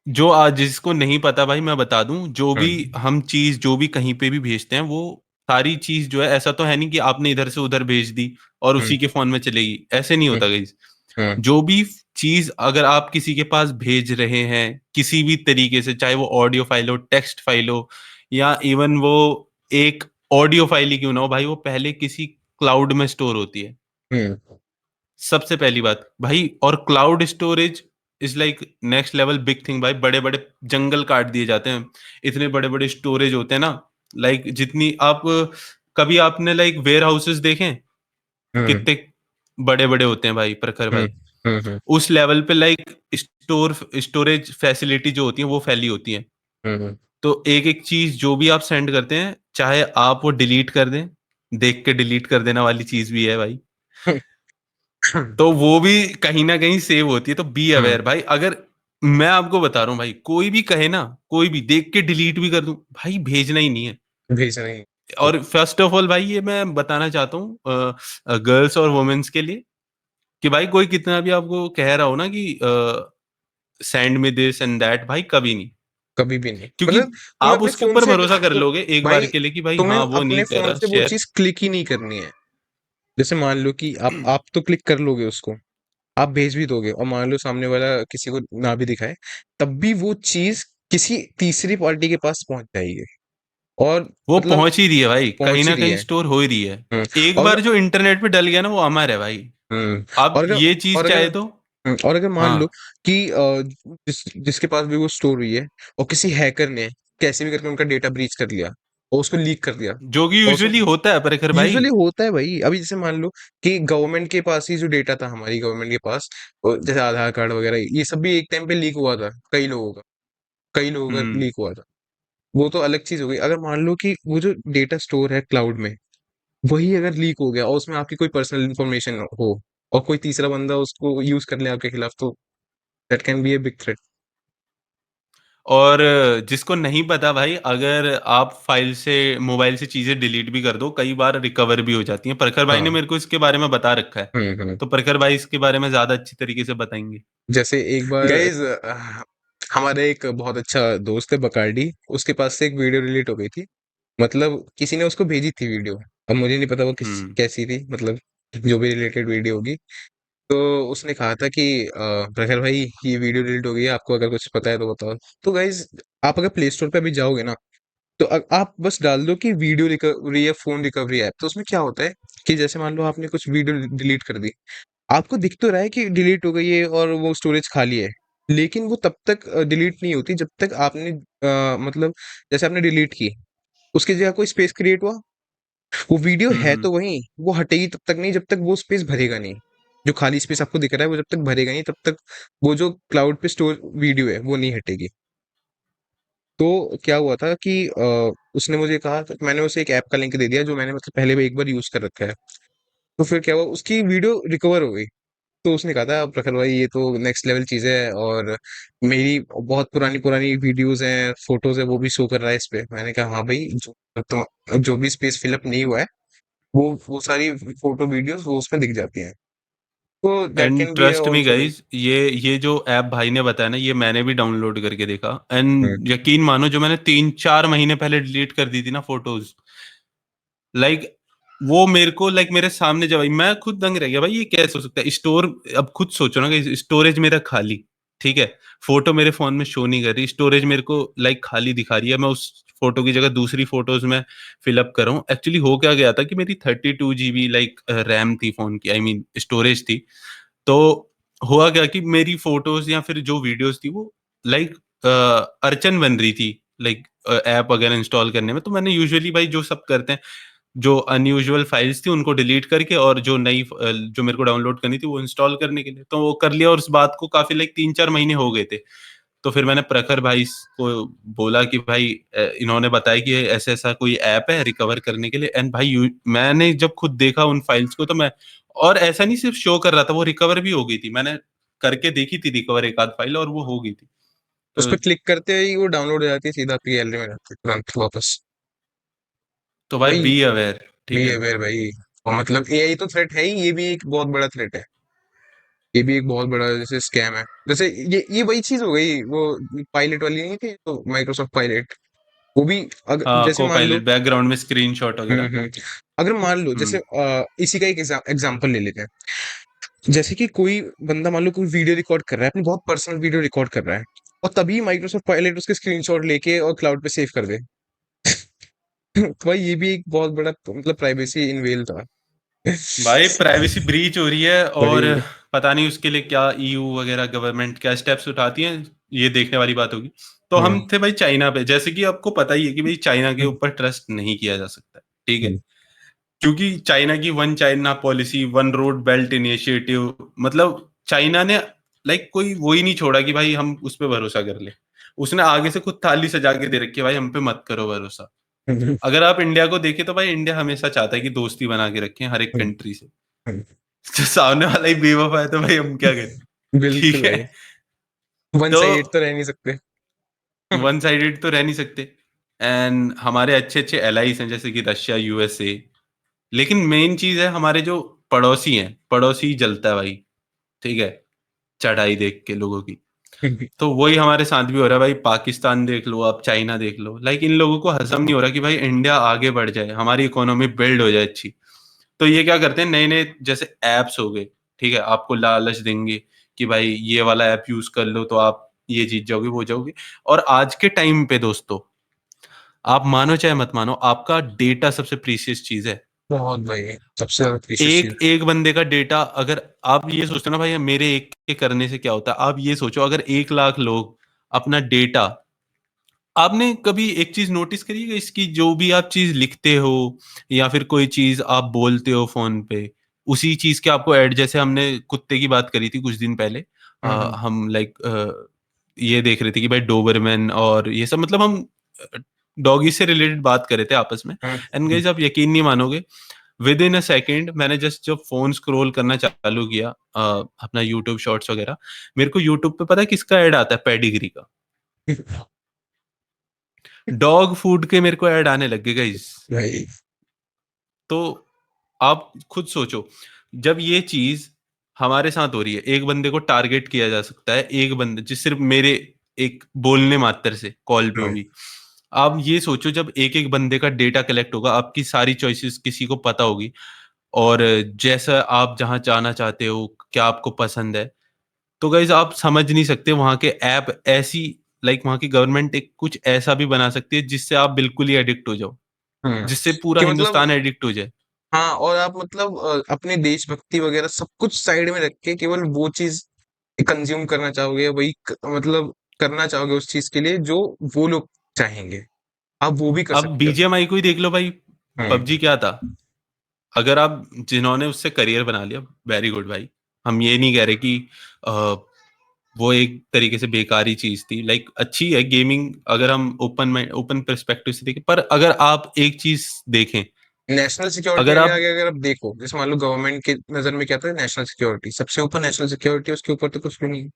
[SPEAKER 2] जो आज जिसको नहीं पता भाई, मैं बता दूं, जो भी
[SPEAKER 1] हम्म
[SPEAKER 2] हम चीज जो भी कहीं पे भी भेजते हैं, वो सारी चीज जो है, ऐसा तो है नहीं कि आपने इधर से उधर भेज दी और
[SPEAKER 1] हम्म
[SPEAKER 2] उसी के फोन में चलेगी, ऐसे नहीं
[SPEAKER 1] हम्म
[SPEAKER 2] होता गाइस।
[SPEAKER 1] हम्म
[SPEAKER 2] जो भी चीज अगर आप किसी के पास भेज रहे हैं किसी भी तरीके से, चाहे वो ऑडियो फाइल हो, टेक्स्ट फाइल हो, या इवन वो एक ऑडियो फाइल ही क्यों ना हो भाई, वो पहले किसी क्लाउड में स्टोर होती है,
[SPEAKER 1] हम्म
[SPEAKER 2] सबसे पहली बात भाई। और cloud storage is like next level big thing भाई। बड़े बड़े जंगल काट दिए जाते हैं, इतने बड़े बड़े स्टोरेज होते हैं ना। लाइक जितनी आप, कभी आपने लाइक वेयर हाउसेस देखें,
[SPEAKER 1] हम्म
[SPEAKER 2] कितने बड़े बड़े होते हैं भाई प्रखर
[SPEAKER 1] हम्म
[SPEAKER 2] भाई।
[SPEAKER 1] हम्म
[SPEAKER 2] उस लेवल पे लाइक स्टोरेज फैसिलिटी जो होती है वो फैली होती है।
[SPEAKER 1] हम्म
[SPEAKER 2] तो एक एक चीज जो भी आप सेंड करते हैं, चाहे आप वो डिलीट कर दें, देख के डिलीट कर देना वाली चीज भी है भाई,
[SPEAKER 1] हम्म
[SPEAKER 2] तो वो भी कहीं ना कहीं सेव होती है। तो बी
[SPEAKER 1] हम्म,
[SPEAKER 2] अवेयर भाई। अगर मैं आपको बता रहा हूँ भाई, कोई भी कहे ना, कोई भी देख के डिलीट भी कर दूं भाई, भेजना ही नहीं है।
[SPEAKER 1] भेज रहे हैं।
[SPEAKER 2] और फर्स्ट ऑफ ऑल भाई, ये मैं बताना चाहता हूँ गर्ल्स और वुमेन्स के लिए, कि भाई कोई कितना भी आपको कह रहा हो ना कि सेंड में दिस एंड दैट, भाई कभी नहीं।
[SPEAKER 1] कभी भी नहीं,
[SPEAKER 2] क्योंकि
[SPEAKER 1] मतलब तुम्हें
[SPEAKER 2] आप
[SPEAKER 1] अपने
[SPEAKER 2] उसके
[SPEAKER 1] फोन
[SPEAKER 2] ऊपर
[SPEAKER 1] से
[SPEAKER 2] भरोसा कर लोगे एक बार
[SPEAKER 1] भाई
[SPEAKER 2] के लिए कि भाई
[SPEAKER 1] तुम्हें
[SPEAKER 2] हाँ वो
[SPEAKER 1] अपने
[SPEAKER 2] नहीं
[SPEAKER 1] फोन
[SPEAKER 2] करा
[SPEAKER 1] से वो
[SPEAKER 2] शेयर।
[SPEAKER 1] चीज क्लिक ही नहीं करनी है। जैसे मान लो कि आप तो क्लिक कर लोगे उसको, आप भेज भी दोगे, और मान लो सामने वाला किसी को ना भी दिखाए, तब भी वो चीज किसी तीसरी पार्टी के पास पहुंच जाएगी, और
[SPEAKER 2] वो
[SPEAKER 1] मतलब
[SPEAKER 2] पहुंच ही रही है भाई, कहीं
[SPEAKER 1] पहुंच ही
[SPEAKER 2] ना
[SPEAKER 1] रही
[SPEAKER 2] कहीं
[SPEAKER 1] है।
[SPEAKER 2] स्टोर हो ही रही है। एक
[SPEAKER 1] और
[SPEAKER 2] बार जो इंटरनेट पे डल गया ना, वो अमर है भाई। अब
[SPEAKER 1] और अगर
[SPEAKER 2] ये चीज
[SPEAKER 1] और अगर
[SPEAKER 2] चाहे तो
[SPEAKER 1] और अगर मान लो
[SPEAKER 2] हाँ,
[SPEAKER 1] कि जिसके पास भी वो स्टोर हुई है और किसी हैकर ने कैसे भी करके उनका डेटा ब्रीच कर लिया और उसको लीक कर दिया,
[SPEAKER 2] जो कि
[SPEAKER 1] और उसको
[SPEAKER 2] यूजुअली होता है प्रखर भाई।
[SPEAKER 1] यूजुअली होता है भाई। अभी जैसे मान लो कि गवर्नमेंट के पास ही जो डेटा था, हमारी गवर्नमेंट के पास, और जैसे आधार कार्ड वगैरह, ये सब भी एक टाइम पे लीक हुआ था, कई लोगों का
[SPEAKER 2] हम्म।
[SPEAKER 1] लीक हुआ था। वो तो अलग चीज हो गई। अगर मान लो कि वो जो डेटा स्टोर है क्लाउड में, वही अगर लीक हो गया और उसमें आपकी कोई पर्सनल इंफॉर्मेशन हो और कोई तीसरा बंदा उसको यूज कर ले आपके खिलाफ, तो that can be a big threat.
[SPEAKER 2] और जिसको नहीं पता भाई, अगर आप फाइल से मोबाइल से चीजें डिलीट भी कर दो, कई बार रिकवर भी हो जाती हैं। प्रखर भाई ने
[SPEAKER 1] हाँ।
[SPEAKER 2] मेरे को इसके बारे में बता रखा है।
[SPEAKER 1] हम्म।
[SPEAKER 2] तो प्रखर भाई इसके बारे में ज्यादा अच्छी तरीके से बताएंगे।
[SPEAKER 1] जैसे एक बार गाइज, हमारा एक बहुत अच्छा दोस्त है बकार्डी, उसके पास से एक वीडियो डिलीट हो गई थी। मतलब किसी ने उसको भेजी थी वीडियो, अब मुझे नहीं पता वो किस
[SPEAKER 2] हम्म।
[SPEAKER 1] कैसी थी, मतलब जो भी रिलेटेड वीडियो होगी। तो उसने कहा था कि प्रखर भाई, ये वीडियो डिलीट हो गई है, आपको अगर कुछ पता है तो बताओ। तो गाइज, आप अगर प्ले स्टोर पे अभी जाओगे ना, तो आप बस डाल दो कि वीडियो रिकवरी या फोन रिकवरी ऐप। तो उसमें क्या होता है कि जैसे मान लो आपने कुछ वीडियो डिलीट कर दी, आपको दिख तो रहा है कि डिलीट हो गई है और वो स्टोरेज खाली है, लेकिन वो तब तक डिलीट नहीं होती जब तक आपने मतलब जैसे आपने डिलीट की, उसकी जगह कोई स्पेस क्रिएट हुआ, वो वीडियो है
[SPEAKER 2] हम्म।
[SPEAKER 1] तो वहीं, वो हटेगी तब तक नहीं जब तक वो स्पेस भरेगा नहीं। जो खाली स्पेस आपको दिख रहा है वो जब तक भरेगा नहीं, तब तक वो जो क्लाउड पे स्टोर वीडियो है वो नहीं हटेगी। तो क्या हुआ था कि उसने मुझे कहा, तो मैंने उसे एक ऐप का लिंक दे दिया जो मैंने मतलब पहले भी एक बार यूज कर रखा है। तो फिर क्या हुआ, उसकी वीडियो रिकवर हो गई। तो उसने कहा था, प्रखर भाई ये तो नेक्स्ट लेवल चीज है, और मेरी बहुत पुरानी पुरानी वीडियोस हैं, फोटोज है, वो भी शो कर रहा है इस पे। मैंने कहा हाँ भाई, जो भी स्पेस फिलअप नहीं हुआ है, वो सारी फोटो वीडियोस वो उसमें दिख जाती हैं। तो that
[SPEAKER 2] and
[SPEAKER 1] can be
[SPEAKER 2] trust me
[SPEAKER 1] also big.
[SPEAKER 2] Guys, ये जो ऐप भाई ने बताया ना, ये मैंने भी डाउनलोड करके देखा।
[SPEAKER 1] हम्म
[SPEAKER 2] एंड यकीन मानो, जो मैंने 3-4 महीने पहले डिलीट कर दी थी ना फोटोज, लाइक वो मेरे को, लाइक मेरे सामने, जब मैं खुद दंग रह गया भाई, ये कैसे हो सकता है स्टोर। अब खुद सोचो ना कि स्टोरेज मेरा खाली, ठीक है, फोटो मेरे फोन में शो नहीं कर रही, स्टोरेज मेरे को लाइक खाली दिखा रही है, मैं उस फोटो की जगह दूसरी फोटोज में फिलअप कर रहा हूँ। एक्चुअली हो क्या गया था कि मेरी 32 GB लाइक रैम थी फोन की, आई मीन स्टोरेज थी। तो हुआ क्या कि मेरी फोटोज या फिर जो वीडियोस थी वो लाइक अड़चन बन रही थी, लाइक ऐप वगैरह इंस्टॉल करने में। तो मैंने यूजुअली भाई जो सब करते हैं, जो अनयूजुअल फाइल्स थी उनको डिलीट करके, और जो नई जो मेरे को डाउनलोड करनी थी वो इंस्टॉल करने के लिए, तो वो कर लिया। और उस बात को काफी लाइक 3-4 महीने हो गए थे। तो फिर मैंने प्रखर भाई को बोला कि भाई इन्होंने बताया कि ऐसा ऐसा कोई ऐप है रिकवर करने के लिए। एंड भाई मैंने जब खुद देखा उन फाइल्स को, तो मैं, और ऐसा नहीं सिर्फ शो कर रहा था, वो रिकवर भी हो गई थी। मैंने करके देखी थी रिकवर एक आध फाइल, और वो हो गई थी।
[SPEAKER 1] उस
[SPEAKER 2] तो
[SPEAKER 1] पर क्लिक करते ही वो डाउनलोड हो जाती है, सीधा आपकी गैलरी में जाती है तुरंत वापस।
[SPEAKER 2] भाई
[SPEAKER 1] भाई,
[SPEAKER 2] बी अवेयर, ठीक
[SPEAKER 1] बी
[SPEAKER 2] है।
[SPEAKER 1] अवेयर भाई। और मतलब एआई तो थ्रेट है ही, ये भी एक बहुत बड़ा थ्रेट है। ये भी एक बहुत बड़ा जैसे स्कैम है। जैसे ये वही चीज हो गई, वो पायलट वाली नहीं थी तो, माइक्रोसॉफ्ट पायलट, वो भी अगर
[SPEAKER 2] हाँ,
[SPEAKER 1] जैसे
[SPEAKER 2] को
[SPEAKER 1] मान लो।
[SPEAKER 2] पायलट बैकग्राउंड में स्क्रीनशॉट वगैरह।
[SPEAKER 1] हम्म। अगर मान लो जैसे
[SPEAKER 2] हम्म।
[SPEAKER 1] इसी का एक एग्जांपल ले लेते हैं। जैसे कि कोई बंदा मान लो कोई वीडियो रिकॉर्ड कर रहा है, अपनी बहुत पर्सनल वीडियो रिकॉर्ड कर रहा है, और तभी माइक्रोसॉफ्ट पायलट उसके स्क्रीनशॉट लेके और क्लाउड पे सेव कर दे। तो भाई ये भी एक बहुत बड़ा मतलब प्राइवेसी इनवेल था।
[SPEAKER 2] भाई प्राइवेसी ब्रीच हो रही है, और
[SPEAKER 1] भाई।
[SPEAKER 2] पता नहीं उसके लिए क्या ईयू वगैरह गवर्नमेंट क्या स्टेप्स उठाती है, ये देखने वाली बात होगी। तो हम
[SPEAKER 1] हम्म
[SPEAKER 2] थे भाई चाइना पे, जैसे कि आपको पता ही है कि भाई चाइना के
[SPEAKER 1] हम्म
[SPEAKER 2] ऊपर ट्रस्ट नहीं किया जा सकता, ठीक है।
[SPEAKER 1] हम्म
[SPEAKER 2] क्योंकि चाइना की one China policy, one road belt initiative, मतलब चाइना ने लाइक कोई वो ही नहीं छोड़ा कि भाई हम उस पर भरोसा कर ले। उसने आगे से खुद थाली सजा के दे रखी है, भाई हम पे मत करो भरोसा।
[SPEAKER 1] हम्म
[SPEAKER 2] अगर आप इंडिया को देखें तो भाई इंडिया हमेशा चाहता है कि दोस्ती बना के रखें हर एक
[SPEAKER 1] हम्म,
[SPEAKER 2] कंट्री से।
[SPEAKER 1] हम्म।
[SPEAKER 2] जो सामने वाला ही बेवफा है तो भाई हम क्या करें।
[SPEAKER 1] बिल्कुल
[SPEAKER 2] ठीक है।
[SPEAKER 1] भाई, वन
[SPEAKER 2] तो
[SPEAKER 1] साइडेड तो रह नहीं सकते।
[SPEAKER 2] वन साइडेड तो रह नहीं सकते। एंड हमारे अच्छे अच्छे एलाइज हैं, जैसे कि रशिया, यूएसए। लेकिन मेन चीज है, हमारे जो पड़ोसी हैं, पड़ोसी जलता है भाई, ठीक है, चढ़ाई देख के लोगों की। तो वही हमारे साथ भी हो रहा है भाई। पाकिस्तान देख लो, आप चाइना देख लो, लाइक इन लोगों को हजम नहीं हो रहा कि भाई इंडिया आगे बढ़ जाए, हमारी इकोनॉमी बिल्ड हो जाए अच्छी। तो ये क्या करते हैं, नए नए जैसे एप्स हो गए, ठीक है, आपको लालच देंगे कि भाई ये वाला ऐप यूज कर लो तो आप ये जीत जाओगे, वो जाओगे। और आज के टाइम पे दोस्तों, आप मानो चाहे मत मानो, आपका डेटा सबसे प्रीशियस चीज है।
[SPEAKER 1] बहुत भाई, सबसे ज्यादा प्रीशियस
[SPEAKER 2] एक
[SPEAKER 1] चीज।
[SPEAKER 2] एक बंदे का डेटा, अगर आप ये सोचते हो ना भाई मेरे एक के करने से क्या होता है, आप ये सोचो अगर 1 लाख लोग अपना डेटा, आपने कभी एक चीज नोटिस करी है इसकी, जो भी आप चीज लिखते हो या फिर कोई चीज आप बोलते हो फोन पे, उसी चीज के आपको ऐड, जैसे हमने कुत्ते की बात करी थी कुछ दिन पहले,
[SPEAKER 1] हम्म
[SPEAKER 2] हम लाइक ये देख रहे थे कि भाई डोबरमैन और ये सब, मतलब हम डॉगी से रिलेटेड बात कर रहे थे आपस में। एंड
[SPEAKER 1] हम्म
[SPEAKER 2] गाइस आप यकीन नहीं मानोगे, विद इन अ सेकेंड मैंने जस्ट जब फोन स्क्रॉल करना चालू किया, अपना यूट्यूब शॉर्ट्स वगैरह, मेरे को यूट्यूब पे पता है किसका ऐड आता है, पेडिग्री का, डॉग फूड के मेरे को ऐड आने लग गए गाइस।
[SPEAKER 1] भाई।
[SPEAKER 2] तो आप खुद सोचो, जब ये चीज हमारे साथ हो रही है, एक बंदे को टारगेट किया जा सकता है, एक बंदे जिस सिर्फ मेरे एक बोलने मात्र से कॉल पे
[SPEAKER 1] हम्म
[SPEAKER 2] भी, आप ये सोचो जब एक एक बंदे का डेटा कलेक्ट होगा, आपकी सारी चॉइसेस किसी को पता होगी, और जैसा आप जहां जाना चाहते हो, क्या आपको पसंद है, तो गाइज आप समझ नहीं सकते वहां के ऐप ऐसी, लाइक वहां की गवर्नमेंट एक कुछ ऐसा भी बना सकती है जिससे आप बिल्कुल ही एडिक्ट हो जाओ,
[SPEAKER 1] हम्म
[SPEAKER 2] जिससे पूरा
[SPEAKER 1] कि मतलब,
[SPEAKER 2] हिंदुस्तान एडिक्ट हो जाए।
[SPEAKER 1] हाँ, और आप मतलब अपने देशभक्ति वगैरह सब कुछ साइड में रख के केवल वो चीज कंज्यूम करना चाहोगे, वही मतलब करना चाहोगे उस चीज के लिए जो वो लोग चाहेंगे, आप वो भी कर
[SPEAKER 2] अब
[SPEAKER 1] सकते हो।
[SPEAKER 2] बीजीएमआई को ही देख लो भाई,
[SPEAKER 1] हम्म
[SPEAKER 2] पबजी क्या था, अगर आप जिन्होंने उससे करियर बना लिया, वेरी गुड भाई, हम ये नहीं कह रहे कि अ, वो एक तरीके से बेकारी चीज थी, लाइक अच्छी है गेमिंग, अगर हम ओपन पर्सपेक्टिव से देखें, पर अगर आप एक चीज देखें,
[SPEAKER 1] नेशनल सिक्योरिटी
[SPEAKER 2] अगर
[SPEAKER 1] में
[SPEAKER 2] आप
[SPEAKER 1] आगे अगर आप देखो, जैसे मान लो गवर्नमेंट की नजर में क्या था, नेशनल सिक्योरिटी सबसे ऊपर, नेशनल सिक्योरिटी उसके ऊपर तो कुछ भी नहीं है।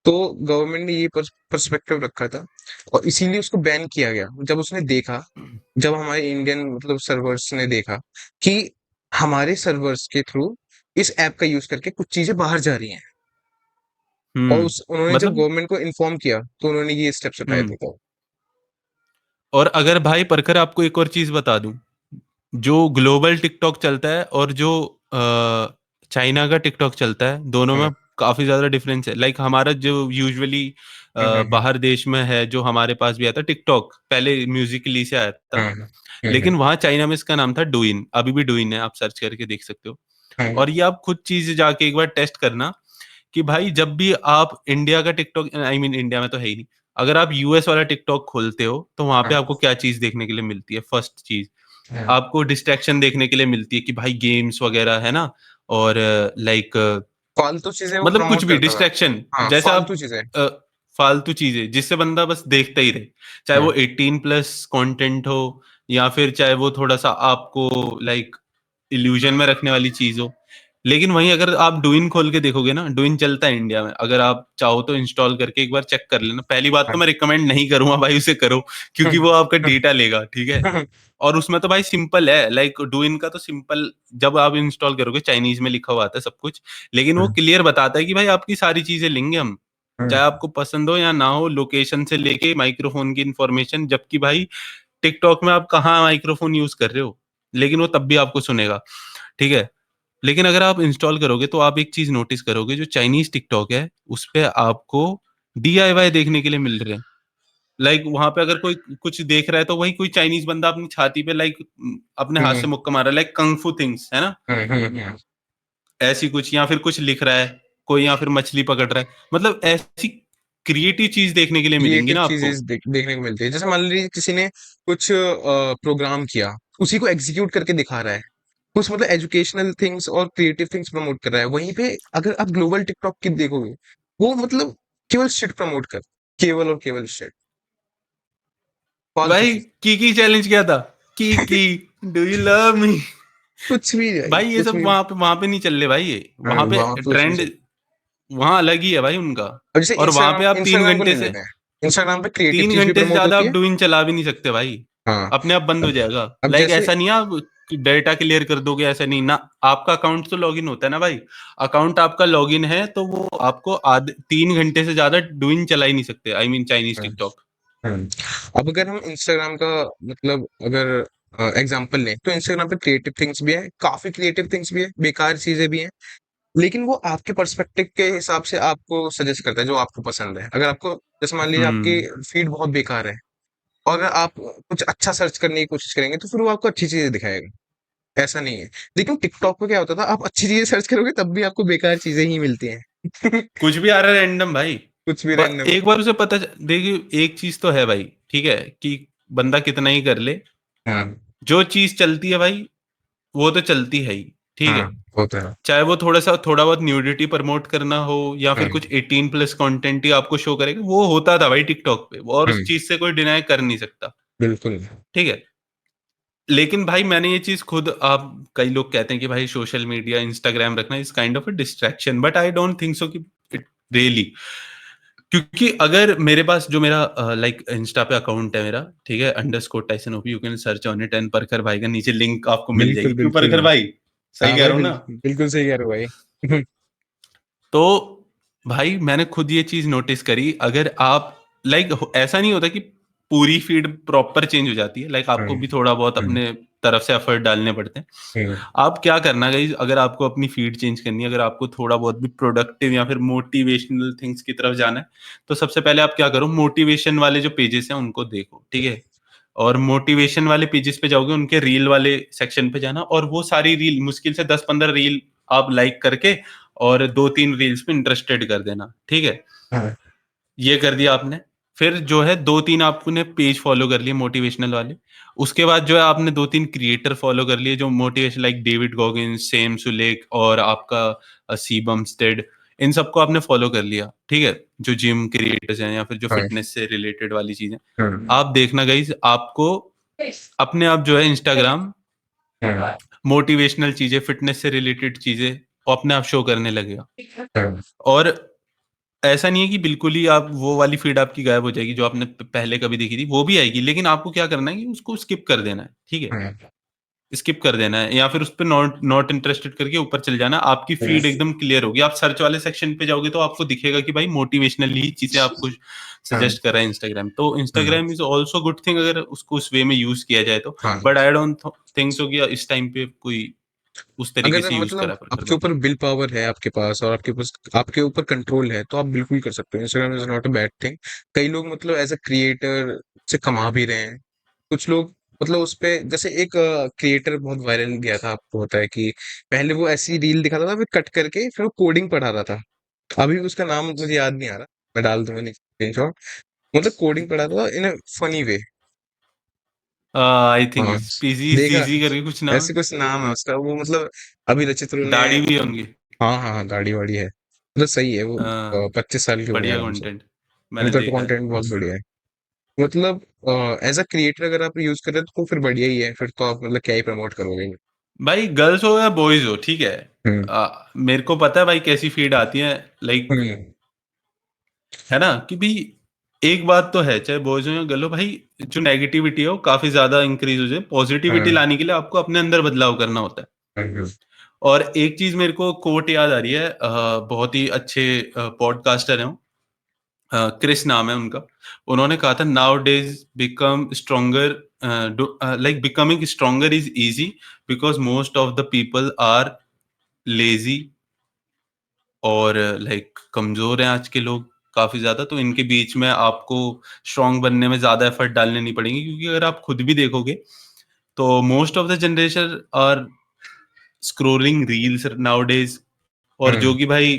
[SPEAKER 1] तो गवर्नमेंट ने ये पर्सपेक्टिव रखा था और इसीलिए उसको बैन किया गया, जब उसने देखा, जब हमारे इंडियन मतलब सर्वर्स ने देखा कि हमारे सर्वर्स के थ्रू इस ऐप का यूज करके कुछ चीजें बाहर जा रही हैं, और उस उन्होंने जब
[SPEAKER 2] मतलब
[SPEAKER 1] गवर्नमेंट को इन्फॉर्म किया तो उन्होंने ये स्टेप्स उठाए थे।
[SPEAKER 2] हम्म
[SPEAKER 1] तो
[SPEAKER 2] और अगर भाई परखर आपको एक और चीज बता दूं, जो ग्लोबल टिकटॉक चलता है और जो चाइना का टिकटॉक चलता है, दोनों
[SPEAKER 1] हम्म
[SPEAKER 2] में काफी ज्यादा डिफरेंस है, लाइक हमारा जो यूजुअली
[SPEAKER 1] हम्म
[SPEAKER 2] बाहर देश में है, जो हमारे पास भी आता टिकटॉक, पहले म्यूजिकली से आया था,
[SPEAKER 1] हम्म
[SPEAKER 2] लेकिन वहां चाइना में इसका नाम था डुइन, अभी भी डुइन है, आप सर्च करके देख सकते हो।
[SPEAKER 1] हम्म
[SPEAKER 2] और ये आप खुद चीज जाके एक बार टेस्ट करना, कि भाई जब भी आप इंडिया का टिकटॉक, आई मीन इंडिया में तो है ही नहीं, अगर आप यूएस वाला टिकटॉक खोलते हो तो वहां पे आपको क्या चीज देखने के लिए मिलती है, फर्स्ट चीज
[SPEAKER 1] हम्म
[SPEAKER 2] आपको डिस्ट्रैक्शन देखने के लिए मिलती है कि भाई गेम्स वगैरह है ना, और लाइक
[SPEAKER 1] फालतू चीजें वो
[SPEAKER 2] मतलब कुछ
[SPEAKER 1] प्रमोट
[SPEAKER 2] भी
[SPEAKER 1] करता था।
[SPEAKER 2] डिस्ट्रैक्शन,
[SPEAKER 1] हाँ,
[SPEAKER 2] जैसा आप
[SPEAKER 1] फालतू चीजें।
[SPEAKER 2] अ, फालतू चीजें जिससे बंदा बस देखता ही रहे, चाहे वो
[SPEAKER 1] हम्म
[SPEAKER 2] 18+ कंटेंट हो, या फिर चाहे वो थोड़ा सा आपको लाइक इल्यूजन में रखने वाली चीज हो। लेकिन वहीं अगर आप डुइन खोल के देखोगे ना, डुइन चलता है इंडिया में, अगर आप चाहो तो इंस्टॉल करके एक बार चेक कर लेना, पहली बात तो मैं रिकमेंड नहीं करूंगा भाई उसे करो, क्योंकि वो आपका डेटा लेगा, ठीक है। और उसमें तो भाई सिंपल है, लाइक डुइन का तो सिंपल, जब आप इंस्टॉल करोगे चाइनीज में लिखा हुआ आता है सब कुछ, लेकिन वो क्लियर बताता है कि भाई आपकी सारी चीजें लेंगे हम, चाहे आपको पसंद हो या ना हो, लोकेशन से लेके माइक्रोफोन की इंफॉर्मेशन, जबकि भाई टिकटॉक में आप कहाँ माइक्रोफोन यूज कर रहे हो, लेकिन वो तब भी आपको सुनेगा, ठीक है। लेकिन अगर आप इंस्टॉल करोगे तो आप एक चीज नोटिस करोगे, जो चाइनीज टिकटॉक है उस पे आपको डीआईवाई देखने के लिए मिल रहे हैं, लाइक वहां पे अगर कोई कुछ देख रहा है तो वही कोई चाइनीज बंदा अपनी छाती पे लाइक अपने हाथ से मुक्का मार रहा है, लाइक कंगफू थिंग्स है ना, ऐसी कुछ, या फिर कुछ लिख रहा है कोई, या फिर मछली पकड़ रहा है, मतलब ऐसी क्रिएटिव चीज देखने के लिए मिलेंगी
[SPEAKER 1] क्रिएटिव
[SPEAKER 2] ना
[SPEAKER 1] चीजें
[SPEAKER 2] आपको।
[SPEAKER 1] देखने को मिलती है, जैसे मान लीजिए किसी ने कुछ प्रोग्राम किया, उसी को एग्जीक्यूट करके दिखा रहा है, कुछ मतलब एजुकेशनल थिंग्स और क्रिएटिव थिंग्स प्रमोट कर रहा है। वहीं पे अगर आप ग्लोबल टिकटॉक की देखोगे, वो मतलब केवल शिट प्रमोट कर, केवल और केवल शिट, फालतू
[SPEAKER 2] भाई
[SPEAKER 1] चीज।
[SPEAKER 2] की चैलेंज क्या था, की डू यू लव मी,
[SPEAKER 1] कुछ भी भाई,
[SPEAKER 2] भाई ये
[SPEAKER 1] कुछ
[SPEAKER 2] सब
[SPEAKER 1] भी।
[SPEAKER 2] वहां पे नहीं चल रहे भाई, ये
[SPEAKER 1] हाँ,
[SPEAKER 2] वहां पे
[SPEAKER 1] वहां पे कुछ भी
[SPEAKER 2] ट्रेंड
[SPEAKER 1] चल।
[SPEAKER 2] वहां अलग ही है भाई उनका।
[SPEAKER 1] अब जैसे
[SPEAKER 2] और वहां पे
[SPEAKER 1] इंस्टाग्राम,
[SPEAKER 2] आप तीन
[SPEAKER 1] इंस्टाग्राम को
[SPEAKER 2] घंटे
[SPEAKER 1] ले
[SPEAKER 2] से
[SPEAKER 1] लेते हैं, इंस्टाग्राम पे क्रिएटिव
[SPEAKER 2] तीन
[SPEAKER 1] चीज भी
[SPEAKER 2] घंटे से
[SPEAKER 1] प्रमोट
[SPEAKER 2] ज्यादा
[SPEAKER 1] होती
[SPEAKER 2] आप
[SPEAKER 1] है।
[SPEAKER 2] डूइन चला भी नहीं सकते भाई,
[SPEAKER 1] हाँ।
[SPEAKER 2] अपने आप बंद हो जाएगा,
[SPEAKER 1] अब
[SPEAKER 2] लाइक
[SPEAKER 1] जैसे
[SPEAKER 2] ऐसा नहीं है आप डेटा क्लियर कर दोगे, ऐसा नहीं ना, आपका अकाउंट तो लॉगिन होता है ना भाई, अकाउंट आपका लॉगिन है तो वो आपको आधे 3 घंटे से ज्यादा डूइन चला ही नहीं सकते, I mean Chinese
[SPEAKER 1] hmm,
[SPEAKER 2] TikTok.
[SPEAKER 1] Hmm. अब अगर हम इंस्टाग्राम का मतलब अगर एग्जांपल लें, तो इंस्टाग्राम पे क्रिएटिव थिंग्स भी है, काफी क्रिएटिव थिंग्स भी है, बेकार चीजें भी हैं, लेकिन वो आपके पर्सपेक्टिव के हिसाब से आपको सजेस्ट करता है जो आपको पसंद है। अगर आपको, जैसे मान लीजिए आपकी
[SPEAKER 2] हम्म
[SPEAKER 1] फीड बहुत बेकार है, और अगर आप कुछ अच्छा सर्च करने की कोशिश करेंगे तो फिर वो आपको अच्छी चीजें दिखाएगा। ऐसा नहीं है। लेकिन टिकटॉक पे क्या होता था, आप अच्छी चीजें सर्च करोगे तब भी आपको बेकार चीजें ही मिलती हैं।
[SPEAKER 2] कुछ भी आ रहा है रैंडम भाई।
[SPEAKER 1] कुछ भी रैंडम।
[SPEAKER 2] एक बार उसे पता देखिए एक चीज तो है भाई, ठीक है, कि बंदा कितना ही कर ले,
[SPEAKER 1] हाँ
[SPEAKER 2] जो चीज चलती है भाई वो तो चलती है ही, ठीक
[SPEAKER 1] हाँ
[SPEAKER 2] है।
[SPEAKER 1] होता है।
[SPEAKER 2] चाहे वो थोड़ा बहुत न्यूडिटी प्रमोट करना हो या फिर
[SPEAKER 1] हाँ
[SPEAKER 2] कुछ 18+ कंटेंट ही आपको शो करेगा, वो होता था भाई टिकटॉक पे, और उस
[SPEAKER 1] हम्म,
[SPEAKER 2] चीज से कोई डिनाई कर नहीं सकता,
[SPEAKER 1] बिल्कुल।
[SPEAKER 2] ठीक है। लेकिन भाई मैंने ये चीज खुद, आप कई लोग कहते हैं कि भाई सोशल मीडिया इंस्टाग्राम रखना is kind of a distraction, but I don't think so कि इट रियली, क्योंकि अगर मेरे पास जो मेरा लाइक इंस्टा पे अकाउंट है मेरा, ठीक है, underscore Tyson OP, you can search on it, and Prakhar भाई का नीचे लिंक आपको मिल जाएगी,
[SPEAKER 1] बिल्कुल
[SPEAKER 2] क्यों
[SPEAKER 1] बिल्कुल।
[SPEAKER 2] परखर भाई, सही
[SPEAKER 1] हाँ
[SPEAKER 2] कह
[SPEAKER 1] भाई
[SPEAKER 2] रहा हूँ ना।
[SPEAKER 1] बिल्कुल बिल्कुल सही कह रहे हो भाई।
[SPEAKER 2] तो भाई मैंने खुद ये चीज नोटिस करी, अगर आप लाइक ऐसा नहीं होता कि पूरी फीड प्रॉपर चेंज हो जाती है, लाइक आपको
[SPEAKER 1] हम्म,
[SPEAKER 2] भी थोड़ा बहुत
[SPEAKER 1] हम्म,
[SPEAKER 2] अपने तरफ से एफर्ट डालने पड़ते हैं।
[SPEAKER 1] हम्म,
[SPEAKER 2] आप क्या करना गाइज, अगर आपको अपनी फीड चेंज करनी है, अगर आपको थोड़ा बहुत भी प्रोडक्टिव या फिर मोटिवेशनल थिंग्स की तरफ जाना है, तो सबसे पहले आप क्या करो, मोटिवेशन वाले जो पेजेस हैं उनको देखो, ठीक है। और मोटिवेशन वाले पेजेस पे जाओगे, उनके रील वाले सेक्शन पे जाना, और वो सारी रील मुश्किल से 10-15 रील आप लाइक करके और 2-3 रील्स पे इंटरेस्टेड कर देना, ठीक है।
[SPEAKER 1] हाँ
[SPEAKER 2] ये कर दिया आपने, फिर जो है 2-3 आपने पेज फॉलो कर लिए मोटिवेशनल वाले। उसके बाद जो है आपने 2-3 क्रिएटर फॉलो कर लिए जो motivation, like David Goggins, Sam Sulek, और आपका सीबम स्टेड, इन सबको आपने फॉलो कर लिया, ठीक है, जो जिम क्रिएटर्स हैं या फिर जो
[SPEAKER 1] हाँ
[SPEAKER 2] फिटनेस से रिलेटेड वाली चीजें।
[SPEAKER 1] हाँ
[SPEAKER 2] आप देखना गाइज, आपको अपने आप जो है इंस्टाग्राम
[SPEAKER 1] हाँ
[SPEAKER 2] मोटिवेशनल चीजें, फिटनेस से रिलेटेड चीजें वो अपने आप शो करने लगेगा।
[SPEAKER 1] हाँ
[SPEAKER 2] और ऐसा नहीं है कि बिल्कुल ही आप वो वाली फीड आपकी गायब हो जाएगी जो आपने पहले कभी देखी थी, वो भी आएगी, लेकिन आपको क्या करना है कि उसको स्किप कर देना है, ठीक है।
[SPEAKER 1] हाँ
[SPEAKER 2] स्किप कर देना है या फिर उस पर नॉट नॉट इंटरेस्टेड करके ऊपर चल जाना, आपकी फीड
[SPEAKER 1] हाँ
[SPEAKER 2] एकदम क्लियर होगी। आप सर्च वाले सेक्शन पे जाओगे तो आपको दिखेगा कि भाई मोटिवेशनल ही चीजें आपको
[SPEAKER 1] हाँ
[SPEAKER 2] सजेस्ट कर रहा है इंस्टाग्राम। तो
[SPEAKER 1] हाँ
[SPEAKER 2] Instagram is also good thing अगर उसको उस वे में यूज किया जाए तो,
[SPEAKER 1] हाँ।
[SPEAKER 2] But I don't think so कि इस टाइम पे कोई उस तरीके
[SPEAKER 1] अगर
[SPEAKER 2] से यूज
[SPEAKER 1] मतलब
[SPEAKER 2] करा पर
[SPEAKER 1] आपके
[SPEAKER 2] भाई।
[SPEAKER 1] ऊपर विल पावर है आपके पास, और आपके पास आपके ऊपर कंट्रोल है, तो आप बिल्कुल कर सकते हो। Instagram is not a bad thing. कई लोग मतलब एज अ क्रिएटर से कमा भी रहे हैं। कुछ लोग मतलब उस पे, जैसे एक क्रिएटर बहुत वायरल गया था, आपको होता है कि पहले वो ऐसी रील दिखाता था, फिर कट करके फिर वो कोडिंग पढ़ा रहा था। अभी उसका नाम मुझे याद नहीं आ रहा, मैं डाल दूंगा स्क्रीनशॉट। मतलब कोडिंग पढ़ाता था इन फनी वे।
[SPEAKER 2] आई थिंक
[SPEAKER 1] हाँ
[SPEAKER 2] पीजी
[SPEAKER 1] देखा,
[SPEAKER 2] सीजी करके कुछ नाम
[SPEAKER 1] ऐसे कुछ नाम है उसका, वो मतलब अभी रचित
[SPEAKER 2] है,
[SPEAKER 1] ने।
[SPEAKER 2] दाढ़ी भी होंगी।
[SPEAKER 1] हाँ हाँ हाँ, दाढ़ी वाड़ी है, मतलब सही है वो।
[SPEAKER 2] हाँ,
[SPEAKER 1] 25 साल के हो गए
[SPEAKER 2] बढ़िया
[SPEAKER 1] आराम से।
[SPEAKER 2] कंटेंट मैंने
[SPEAKER 1] उनका तो
[SPEAKER 2] देखा है।
[SPEAKER 1] कंटेंट बहुत बढ़िया है। मतलब एज अ क्रिएटर अगर आप यूज कर रहे हो तो फिर बढ़िया ही है, फिर तो आप मतलब क्या ही प्रमोट करोगे।
[SPEAKER 2] भाई गर्ल्स हो या बॉयज हो, ठीक है,
[SPEAKER 1] हम्म
[SPEAKER 2] मेरे को पता है भाई कैसी फीड आती है, लाइक,
[SPEAKER 1] हम्म
[SPEAKER 2] है ना, कि भाई एक बात तो है, चाहे बॉयज हो या गर्ल हो भाई, जो नेगेटिविटी है वो काफी ज्यादा इंक्रीज हो जाए, पॉजिटिविटी
[SPEAKER 1] हाँ
[SPEAKER 2] लाने के लिए आपको अपने अंदर बदलाव करना होता है।
[SPEAKER 1] हाँ
[SPEAKER 2] और एक चीज मेरे को कोट याद आ रही है, बहुत ही अच्छे पॉडकास्टर हैं, क्रिस नाम है उनका। उन्होंने कहा था nowadays become stronger, like becoming stronger is easy because most of the people are lazy, और लाइक कमजोर हैं आज के लोग काफी ज्यादा, तो इनके बीच में आपको स्ट्रांग बनने में ज्यादा एफर्ट डालने नहीं पड़ेंगे, क्योंकि अगर आप खुद भी देखोगे तो most of the generation are scrolling reels nowadays, और जो
[SPEAKER 1] हम्म,
[SPEAKER 2] कि भाई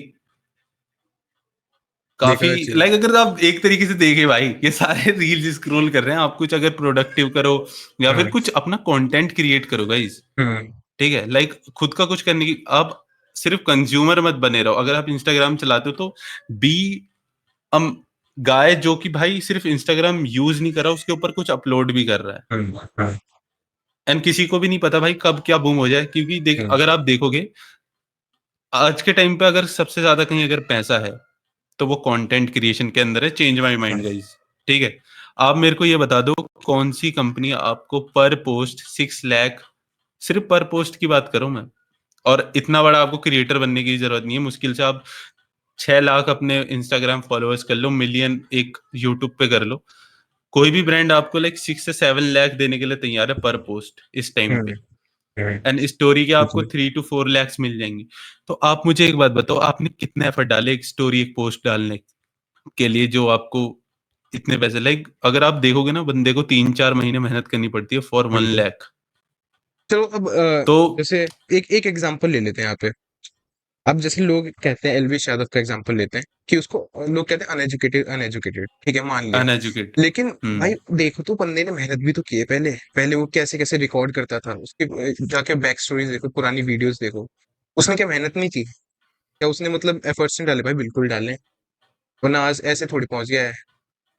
[SPEAKER 2] काफी,
[SPEAKER 1] बेकार चीज।
[SPEAKER 2] लाइक अगर आप एक तरीके से देखें भाई, ये सारे रील्स स्क्रॉल कर रहे हैं, आप कुछ अगर प्रोडक्टिव करो या फिर
[SPEAKER 1] हाँ
[SPEAKER 2] कुछ अपना कंटेंट क्रिएट करो गाइस,
[SPEAKER 1] हम्म
[SPEAKER 2] ठीक है, लाइक खुद का कुछ करने की, आप सिर्फ कंज्यूमर मत बने रहो। अगर आप इंस्टाग्राम चलाते हो तो बी अम गाय जो कि भाई सिर्फ इंस्टाग्राम यूज नहीं कर रहा, उसके ऊपर कुछ अपलोड भी कर रहा है,
[SPEAKER 1] हाँ
[SPEAKER 2] एंड किसी को भी नहीं पता भाई कब क्या बूम हो जाए, क्योंकि देख
[SPEAKER 1] हम्म,
[SPEAKER 2] अगर आप देखोगे आज के टाइम पे अगर सबसे ज्यादा कहीं अगर पैसा है तो वो कंटेंट क्रिएशन के अंदर है, चेंज माय माइंड
[SPEAKER 1] हाँ,
[SPEAKER 2] गाइस, ठीक है। आप मेरे को ये बता दो कौन सी कंपनी आपको पर पोस्ट 6 लाख, सिर्फ पर पोस्ट की बात करूं मैं, और इतना बड़ा आपको क्रिएटर बनने की जरूरत नहीं है, मुश्किल से आप 6 लाख अपने इंस्टाग्राम फॉलोअर्स कर लो, मिलियन एक यूट्यूब पे कर लो, कोई भी ब्रांड आपको लाइक 6 से 7 लाख देने के लिए तैयार है पर पोस्ट इस टाइम
[SPEAKER 1] हम्म,
[SPEAKER 2] पे, एंड स्टोरी के आपको
[SPEAKER 1] बिल्कुल।
[SPEAKER 2] 3 to 4 lakhs मिल जाएंगी। तो आप मुझे एक बात बताओ, आपने कितने एफर्ट डाले एक स्टोरी एक पोस्ट डालने के लिए जो आपको इतने पैसे, लाइक अगर आप देखोगे ना, बंदे को 3-4 महीने मेहनत करनी पड़ती है फॉर वन
[SPEAKER 1] बिल्कुल
[SPEAKER 2] लैख
[SPEAKER 1] चलो अब
[SPEAKER 2] तो
[SPEAKER 1] जैसे एक एक एग्जांपल ले लेते हैं यहाँ पे। अब जैसे लोग कहते हैं एलवीश यादव का एग्जांपल लेते हैं कि उसको लोग कहते हैं अनएजुकेटेड अनएजुकेटेड, ठीक है मान लिया।
[SPEAKER 2] अनएजुकेट।
[SPEAKER 1] लेकिन भाई
[SPEAKER 2] हम्म।
[SPEAKER 1] देखो तो बंदे ने मेहनत भी तो की है पहले। पहले वो कैसे कैसे रिकॉर्ड करता था उसके जाके बैक स्टोरीज देखो, पुरानी वीडियोस देखो। उसने क्या मेहनत नहीं की? क्या उसने मतलब एफर्ट्स नहीं डाले? भाई बिल्कुल डाले, वरना आज ऐसे थोड़ी पहुंच गया है।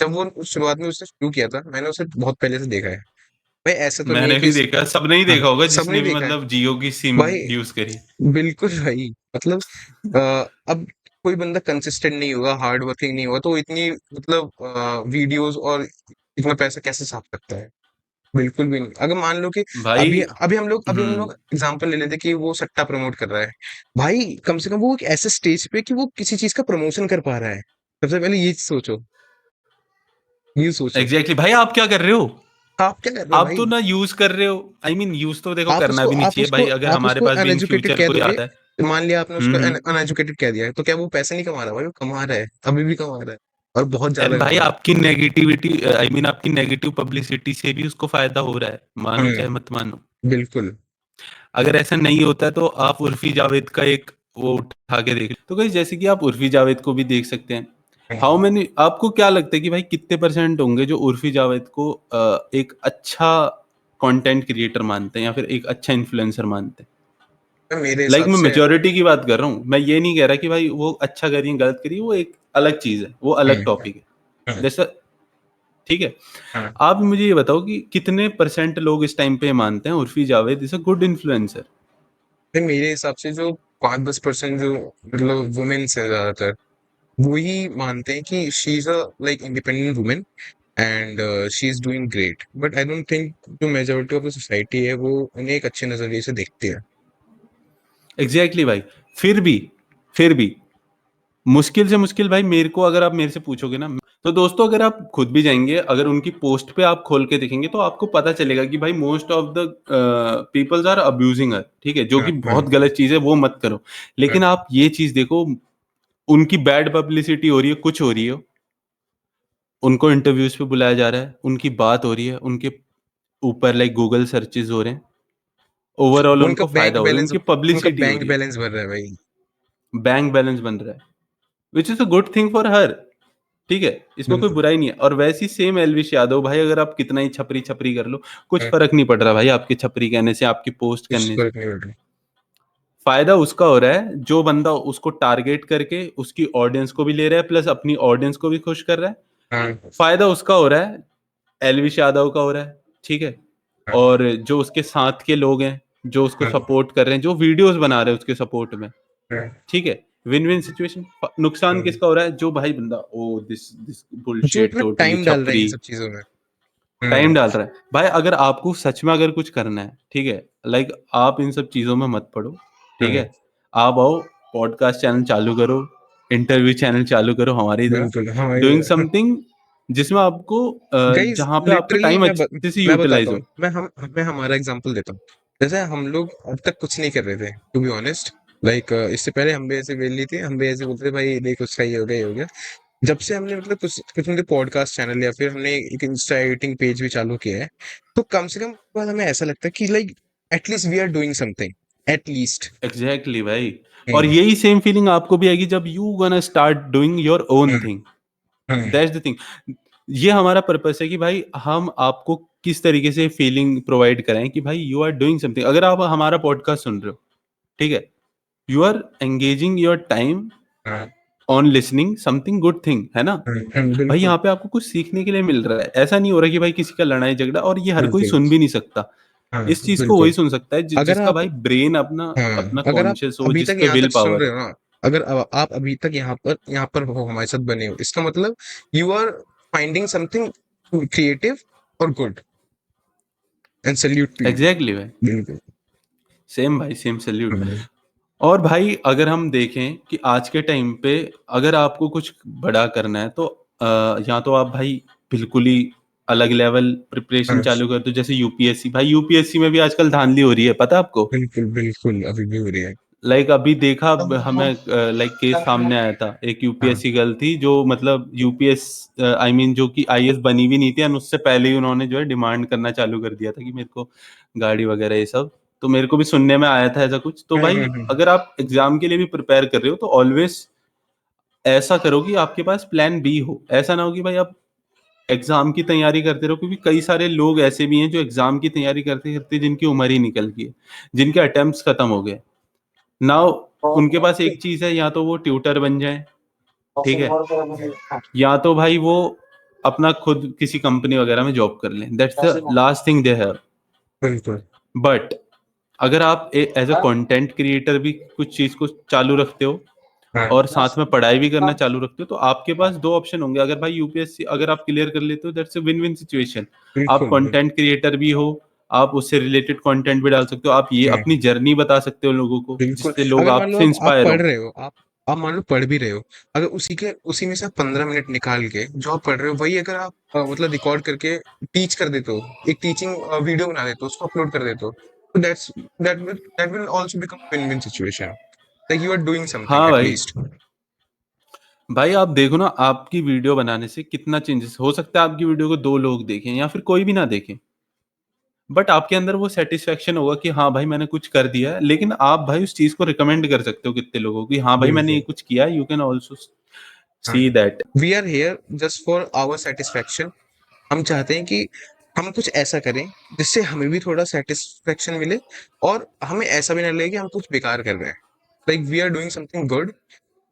[SPEAKER 1] जब वो शुरुआत में उसने शुरू किया था, मैंने उसे बहुत पहले से देखा है। भाई ऐसा तो नहीं है
[SPEAKER 2] मैंने
[SPEAKER 1] कि
[SPEAKER 2] भी देखा, सबने ही
[SPEAKER 1] हाँ,
[SPEAKER 2] देखा होगा
[SPEAKER 1] सबने
[SPEAKER 2] जिसने भी
[SPEAKER 1] देखा है
[SPEAKER 2] मतलब जियो की सिम
[SPEAKER 1] भाई।
[SPEAKER 2] यूज करी।
[SPEAKER 1] बिल्कुल भाई, मतलब अब कोई बंदा कंसिस्टेंट नहीं होगा, हार्ड वर्किंग नहीं होगा, तो इतनी मतलब वीडियोस और इतना पैसा कैसे छाप सकता है? बिल्कुल भी नहीं। अगर मान लो कि
[SPEAKER 2] भाई।
[SPEAKER 1] अभी हम लोग एग्जांपल ले लेते कि वो सट्टा प्रमोट कर रहा है। भाई कम से कम वो एक ऐसे स्टेज पे कि वो किसी चीज का प्रमोशन कर पा रहा है। सबसे पहले ये सोचो, ये सोचो।
[SPEAKER 2] एग्जैक्टली भाई, आप क्या कर रहे हो?
[SPEAKER 1] आप क्या कर रहे हो
[SPEAKER 2] आप तो
[SPEAKER 1] भाई?
[SPEAKER 2] ना यूज कर रहे हो, आई मीन यूज तो देखो करना भी नहीं चाहिए भाई, अगर
[SPEAKER 1] आप
[SPEAKER 2] हमारे
[SPEAKER 1] उसको
[SPEAKER 2] पास भी इन
[SPEAKER 1] अनएजुकेटेड
[SPEAKER 2] फ्यूचर
[SPEAKER 1] कह
[SPEAKER 2] कोई
[SPEAKER 1] दोगे।
[SPEAKER 2] आता है।
[SPEAKER 1] मान लिया आपने उसको
[SPEAKER 2] हम्म।
[SPEAKER 1] अनएजुकेटेड कह दिया है, तो क्या वो पैसे नहीं कमा रहा? भाई वो कमा रहा है, अभी भी कमा रहा है, और बहुत
[SPEAKER 2] अरे
[SPEAKER 1] ज्यादा
[SPEAKER 2] भाई,
[SPEAKER 1] कमा रहा
[SPEAKER 2] आपकी नेगेटिविटी, आई मीन आपकी नेगेटिव पब्लिसिटी से भी उसको फायदा हो रहा है,
[SPEAKER 1] है।
[SPEAKER 2] मानो चाहे मत मानो।
[SPEAKER 1] बिल्कुल।
[SPEAKER 2] अगर ऐसा नहीं होता तो आप उर्फी जावेद का एक वो उठा के देख, तो गाइस जैसे कि आप उर्फी जावेद को भी देख सकते हैं। हाउ
[SPEAKER 1] हम्म,
[SPEAKER 2] मेनी, आपको क्या लगता है कि भाई कितने परसेंट होंगे जो उर्फी जावेद को एक अच्छा कंटेंट क्रिएटर मानते हैं या फिर एक अच्छा इन्फ्लुएंसर मानते हैं?
[SPEAKER 1] मेरे
[SPEAKER 2] लाइक
[SPEAKER 1] हिसाब
[SPEAKER 2] मैं
[SPEAKER 1] से।
[SPEAKER 2] मेजोरिटी की बात कर रहा हूँ, मैं ये नहीं कह रहा कि भाई वो अच्छा करिए गलत करिए, वो एक अलग चीज है, वो अलग
[SPEAKER 1] हम्म,
[SPEAKER 2] टॉपिक है।
[SPEAKER 1] हम्म,
[SPEAKER 2] जैसा, ठीक है।
[SPEAKER 1] हम्म।
[SPEAKER 2] आप मुझे ये बताओ कि कितने परसेंट लोग इस टाइम पे मानते हैं Urfi Javed is a good influencer?
[SPEAKER 1] फिर मेरे हिसाब से जो 5-10% जो मतलब वुमेन्स है ज्यादातर, वो ही मानते हैं कि she is a like independent women and she is doing great. But I don't think जो मेजोरिटी ऑफ द सोसाइटी है वो उन्हें एक अच्छे नजरिए से देखती है।
[SPEAKER 2] एग्जैक्टली भाई। फिर भी मुश्किल से मुश्किल भाई, मेरे को अगर आप मेरे से पूछोगे ना, तो दोस्तों अगर आप खुद भी जाएंगे, अगर उनकी पोस्ट पे आप खोल के देखेंगे तो आपको पता चलेगा कि भाई most of the peoples are abusing her, ठीक है, जो
[SPEAKER 1] हाँ,
[SPEAKER 2] कि
[SPEAKER 1] हाँ,
[SPEAKER 2] बहुत गलत चीज है, वो मत करो।
[SPEAKER 1] हाँ।
[SPEAKER 2] लेकिन आप ये चीज देखो, उनकी बैड पब्लिसिटी हो रही है, कुछ हो रही है, उनको इंटरव्यूज पे बुलाया जा रहा है, उनकी बात हो रही है, उनके ऊपर लाइक गूगल सर्चेज हो रहे हैं, ओवरऑल
[SPEAKER 1] उनका
[SPEAKER 2] उनको
[SPEAKER 1] बैंक
[SPEAKER 2] फायदा हो रहा है,
[SPEAKER 1] बैलेंस
[SPEAKER 2] उनकी
[SPEAKER 1] उनका
[SPEAKER 2] पब्लिसिटी हो
[SPEAKER 1] बैंक
[SPEAKER 2] रही है,
[SPEAKER 1] बैलेंस भर रहा है भाई।
[SPEAKER 2] बैंक बैलेंस बन रहा है, which is a good thing for her. ठीक है, इसमें कोई
[SPEAKER 1] बिल्कुल।
[SPEAKER 2] बुराई नहीं है। और वैसी सेम एलविश यादव भाई, अगर आप कितना ही छपरी छपरी कर लो, कुछ
[SPEAKER 1] हाँ,
[SPEAKER 2] फर्क नहीं पड़ रहा भाई आपके छपरी कहने से, आपकी पोस्ट
[SPEAKER 1] कुछ
[SPEAKER 2] करने से।
[SPEAKER 1] फर्क नहीं पड़ रहा।
[SPEAKER 2] फायदा उसका हो रहा है जो बंदा उसको टारगेट करके उसकी ऑडियंस को भी ले रहा है, प्लस अपनी ऑडियंस को भी खुश कर रहा है।
[SPEAKER 1] हाँ,
[SPEAKER 2] फायदा उसका हो रहा है, एलविश यादव का हो रहा है, ठीक है।
[SPEAKER 1] हाँ,
[SPEAKER 2] और जो उसके साथ के लोग हैं, जो उसको
[SPEAKER 1] हाँ,
[SPEAKER 2] सपोर्ट कर रहे हैं, जो वीडियोस बना रहे हैं उसके सपोर्ट में,
[SPEAKER 1] हाँ,
[SPEAKER 2] ठीक है। Win win situation. नुकसान
[SPEAKER 1] हाँ।
[SPEAKER 2] किसका हो रहा है? जो भाई बंदा, ओ दिस दिस
[SPEAKER 1] जो
[SPEAKER 2] बुलशिट,
[SPEAKER 1] इतना
[SPEAKER 2] टोटली
[SPEAKER 1] टाइम डाल रहे हैं इन
[SPEAKER 2] छपरी,
[SPEAKER 1] सब चीजों में।
[SPEAKER 2] टाइम
[SPEAKER 1] हम्म,
[SPEAKER 2] डाल रहा है भाई। अगर आपको सच में अगर कुछ करना है, ठीक है, लाइक आप इन सब चीजों में मत पड़ो, ठीक
[SPEAKER 1] हम्म,
[SPEAKER 2] है। आप आओ, पॉडकास्ट चैनल चालू करो, इंटरव्यू चैनल चालू करो हमारी तरह,
[SPEAKER 1] बिल्कुल हाँ
[SPEAKER 2] डूइंग
[SPEAKER 1] ये।
[SPEAKER 2] समथिंग जिसमें आपको
[SPEAKER 1] गाइस
[SPEAKER 2] जहां पे आपका
[SPEAKER 1] लिटरली
[SPEAKER 2] टाइम अच्छे से
[SPEAKER 1] मैं बताता
[SPEAKER 2] यूटिलाइज
[SPEAKER 1] हूँ।
[SPEAKER 2] हो।
[SPEAKER 1] मैं हमारा एग्जांपल देता हूँ। जैसे हम लोग अब तक कुछ नहीं कर रहे थे टू बी ऑनेस्ट। लाइक इससे पहले हम भी ऐसे वेली थे, हम भी ऐसे बोलते थे भाई देख उसका ये हो गया, ये हो गया। जब से हमने मतलब कुछ कुछ मतलब पॉडकास्ट चैनल या फिर हमने एक इंस्टा एडिटिंग पेज भी चालू किया है, तो कम से कम बाद हमें ऐसा लगता है कि like at least we are doing something, at least.
[SPEAKER 2] Exactly भाई। और
[SPEAKER 1] हम्म,
[SPEAKER 2] यही सेम फीलिंग आपको भी आएगी जब you gonna start doing your own
[SPEAKER 1] hmm,
[SPEAKER 2] thing.
[SPEAKER 1] Hmm,
[SPEAKER 2] that's the thing. ये हमारा पर्पस है कि भाई हम आपको किस तरीके से फीलिंग प्रोवाइड कराएं कि भाई यू आर डूइंग समथिंग। अगर आप हमारा पॉडकास्ट सुन रहे हो, ठीक है, you are engaging your time
[SPEAKER 1] हाँ,
[SPEAKER 2] on listening something good thing, है ना? भाई
[SPEAKER 1] बिल्कुल।
[SPEAKER 2] यहाँ पे आपको कुछ सीखने के लिए मिल रहा है, ऐसा नहीं हो रहा कि भाई किसी का लड़ाई झगड़ा, और ये हर कोई
[SPEAKER 1] बिल्कुल।
[SPEAKER 2] सुन भी नहीं सकता।
[SPEAKER 1] हाँ,
[SPEAKER 2] इस चीज को
[SPEAKER 1] बिल्कुल।
[SPEAKER 2] वही सुन सकता है
[SPEAKER 1] अगर
[SPEAKER 2] जिसका
[SPEAKER 1] आप
[SPEAKER 2] भाई ब्रेन अपना
[SPEAKER 1] हाँ,
[SPEAKER 2] अपना
[SPEAKER 1] अगर आप
[SPEAKER 2] कॉन्शियस हो,
[SPEAKER 1] अभी
[SPEAKER 2] जिस
[SPEAKER 1] तक
[SPEAKER 2] पे
[SPEAKER 1] यहाँ
[SPEAKER 2] विल
[SPEAKER 1] तक सुन
[SPEAKER 2] पावर
[SPEAKER 1] रहे
[SPEAKER 2] है।
[SPEAKER 1] हो ना, अगर आप अभी तक यहाँ पर हो हमारे साथ बने हो, इसका मतलब you are finding something creative और good, and salute to you.
[SPEAKER 2] Exactly भाई।
[SPEAKER 1] बिल्कुल।
[SPEAKER 2] सेम भाई, सेम सैल्यूट।
[SPEAKER 1] हम्म,
[SPEAKER 2] और भाई अगर हम देखें कि आज के टाइम पे अगर आपको कुछ बड़ा करना है तो या तो आप भाई बिल्कुल ही अलग लेवल प्रिपरेशन
[SPEAKER 1] हाँ,
[SPEAKER 2] चालू कर दो, जैसे यूपीएससी। भाई यूपीएससी में भी आजकल धांधली हो रही है, पता है आपको?
[SPEAKER 1] बिल्कुल बिल्कुल अभी भी हो रही है।
[SPEAKER 2] लाइक अभी देखा हमें लाइक केस सामने आया था, एक
[SPEAKER 1] हाँ।
[SPEAKER 2] यूपीएससी गर्ल थी जो मतलब यूपीएस आई मीन जो कि आईएएस बनी भी नहीं थी, और उससे पहले ही उन्होंने जो है डिमांड करना चालू कर दिया था कि मेरे को गाड़ी वगैरह ये सब। तो मेरे को भी सुनने में आया था ऐसा कुछ। तो भाई अगर आप एग्जाम के लिए भी प्रिपेयर कर रहे हो तो ऑलवेज ऐसा करो कि आपके पास प्लान बी हो। ऐसा ना हो कि भाई आप एग्जाम की तैयारी करते रहो, क्योंकि कई सारे लोग ऐसे भी हैं जो एग्जाम की तैयारी करते करते जिनकी उम्र ही निकल गई है, जिनके अटेम्प्ट्स खत्म हो गए। नाउ उनके पास एक चीज है, या तो वो ट्यूटर बन जाए, ठीक है, या तो भाई वो अपना खुद किसी कंपनी वगैरह में जॉब कर लें। That's the last thing they have.
[SPEAKER 1] बिल्कुल।
[SPEAKER 2] बट अगर आप एज अ कंटेंट क्रिएटर भी कुछ चीज को चालू रखते हो
[SPEAKER 1] हाँ।
[SPEAKER 2] और साथ में पढ़ाई भी करना चालू रखते हो, तो आपके पास दो ऑप्शन होंगे। अगर भाई यूपीएससी अगर आप क्लियर कर लेते हो, that's a win win situation. आप
[SPEAKER 1] बिल्कुल बिल्कुल।
[SPEAKER 2] कंटेंट क्रिएटर भी हो, आप उससे रिलेटेड कंटेंट भी डाल सकते हो, आप ये
[SPEAKER 1] हाँ।
[SPEAKER 2] अपनी जर्नी बता सकते हो लोगों को,
[SPEAKER 1] बिल्कुल।
[SPEAKER 2] जिससे लोग
[SPEAKER 1] अगर मान लो
[SPEAKER 2] आपसे
[SPEAKER 1] आप
[SPEAKER 2] इंस्पायर
[SPEAKER 1] पढ़
[SPEAKER 2] हो।
[SPEAKER 1] रहे हो, आप मान लो पढ़ भी रहे हो, अगर उसी में से 15 मिनट निकाल के जो आप पढ़ रहे हो वही अगर आप मतलब रिकॉर्ड करके टीच कर देते हो, एक टीचिंग वीडियो बना देते हो, उसको अपलोड कर देते हो, तो that will also become win win situation, like you are doing something
[SPEAKER 2] हाँ
[SPEAKER 1] एट
[SPEAKER 2] भाई।
[SPEAKER 1] लीस्ट।
[SPEAKER 2] भाई आप देखो ना, आपकी वीडियो बनाने से कितना चेंजेस हो सकता है। आपकी वीडियो को 2 लोग देखें या फिर कोई भी ना देखें, बट आपके अंदर वो सेटिस्फेक्शन होगा कि हाँ भाई मैंने कुछ कर दिया है। लेकिन आप भाई उस चीज को रिकमेंड कर सकते हो कितने लोगों को कि हाँ भाई मैंने ये
[SPEAKER 1] बिल्कुल।
[SPEAKER 2] कुछ किया है, यू कैन ऑल्सो
[SPEAKER 1] हाँ।
[SPEAKER 2] See that.
[SPEAKER 1] We are here just for our satisfaction. हम चाहते हैं कि हम कुछ ऐसा करें जिससे हमें भी थोड़ा सेटिस्फेक्शन मिले, और हमें ऐसा भी ना लगे कि हम कुछ बेकार कर रहे हैं, like we are doing something good.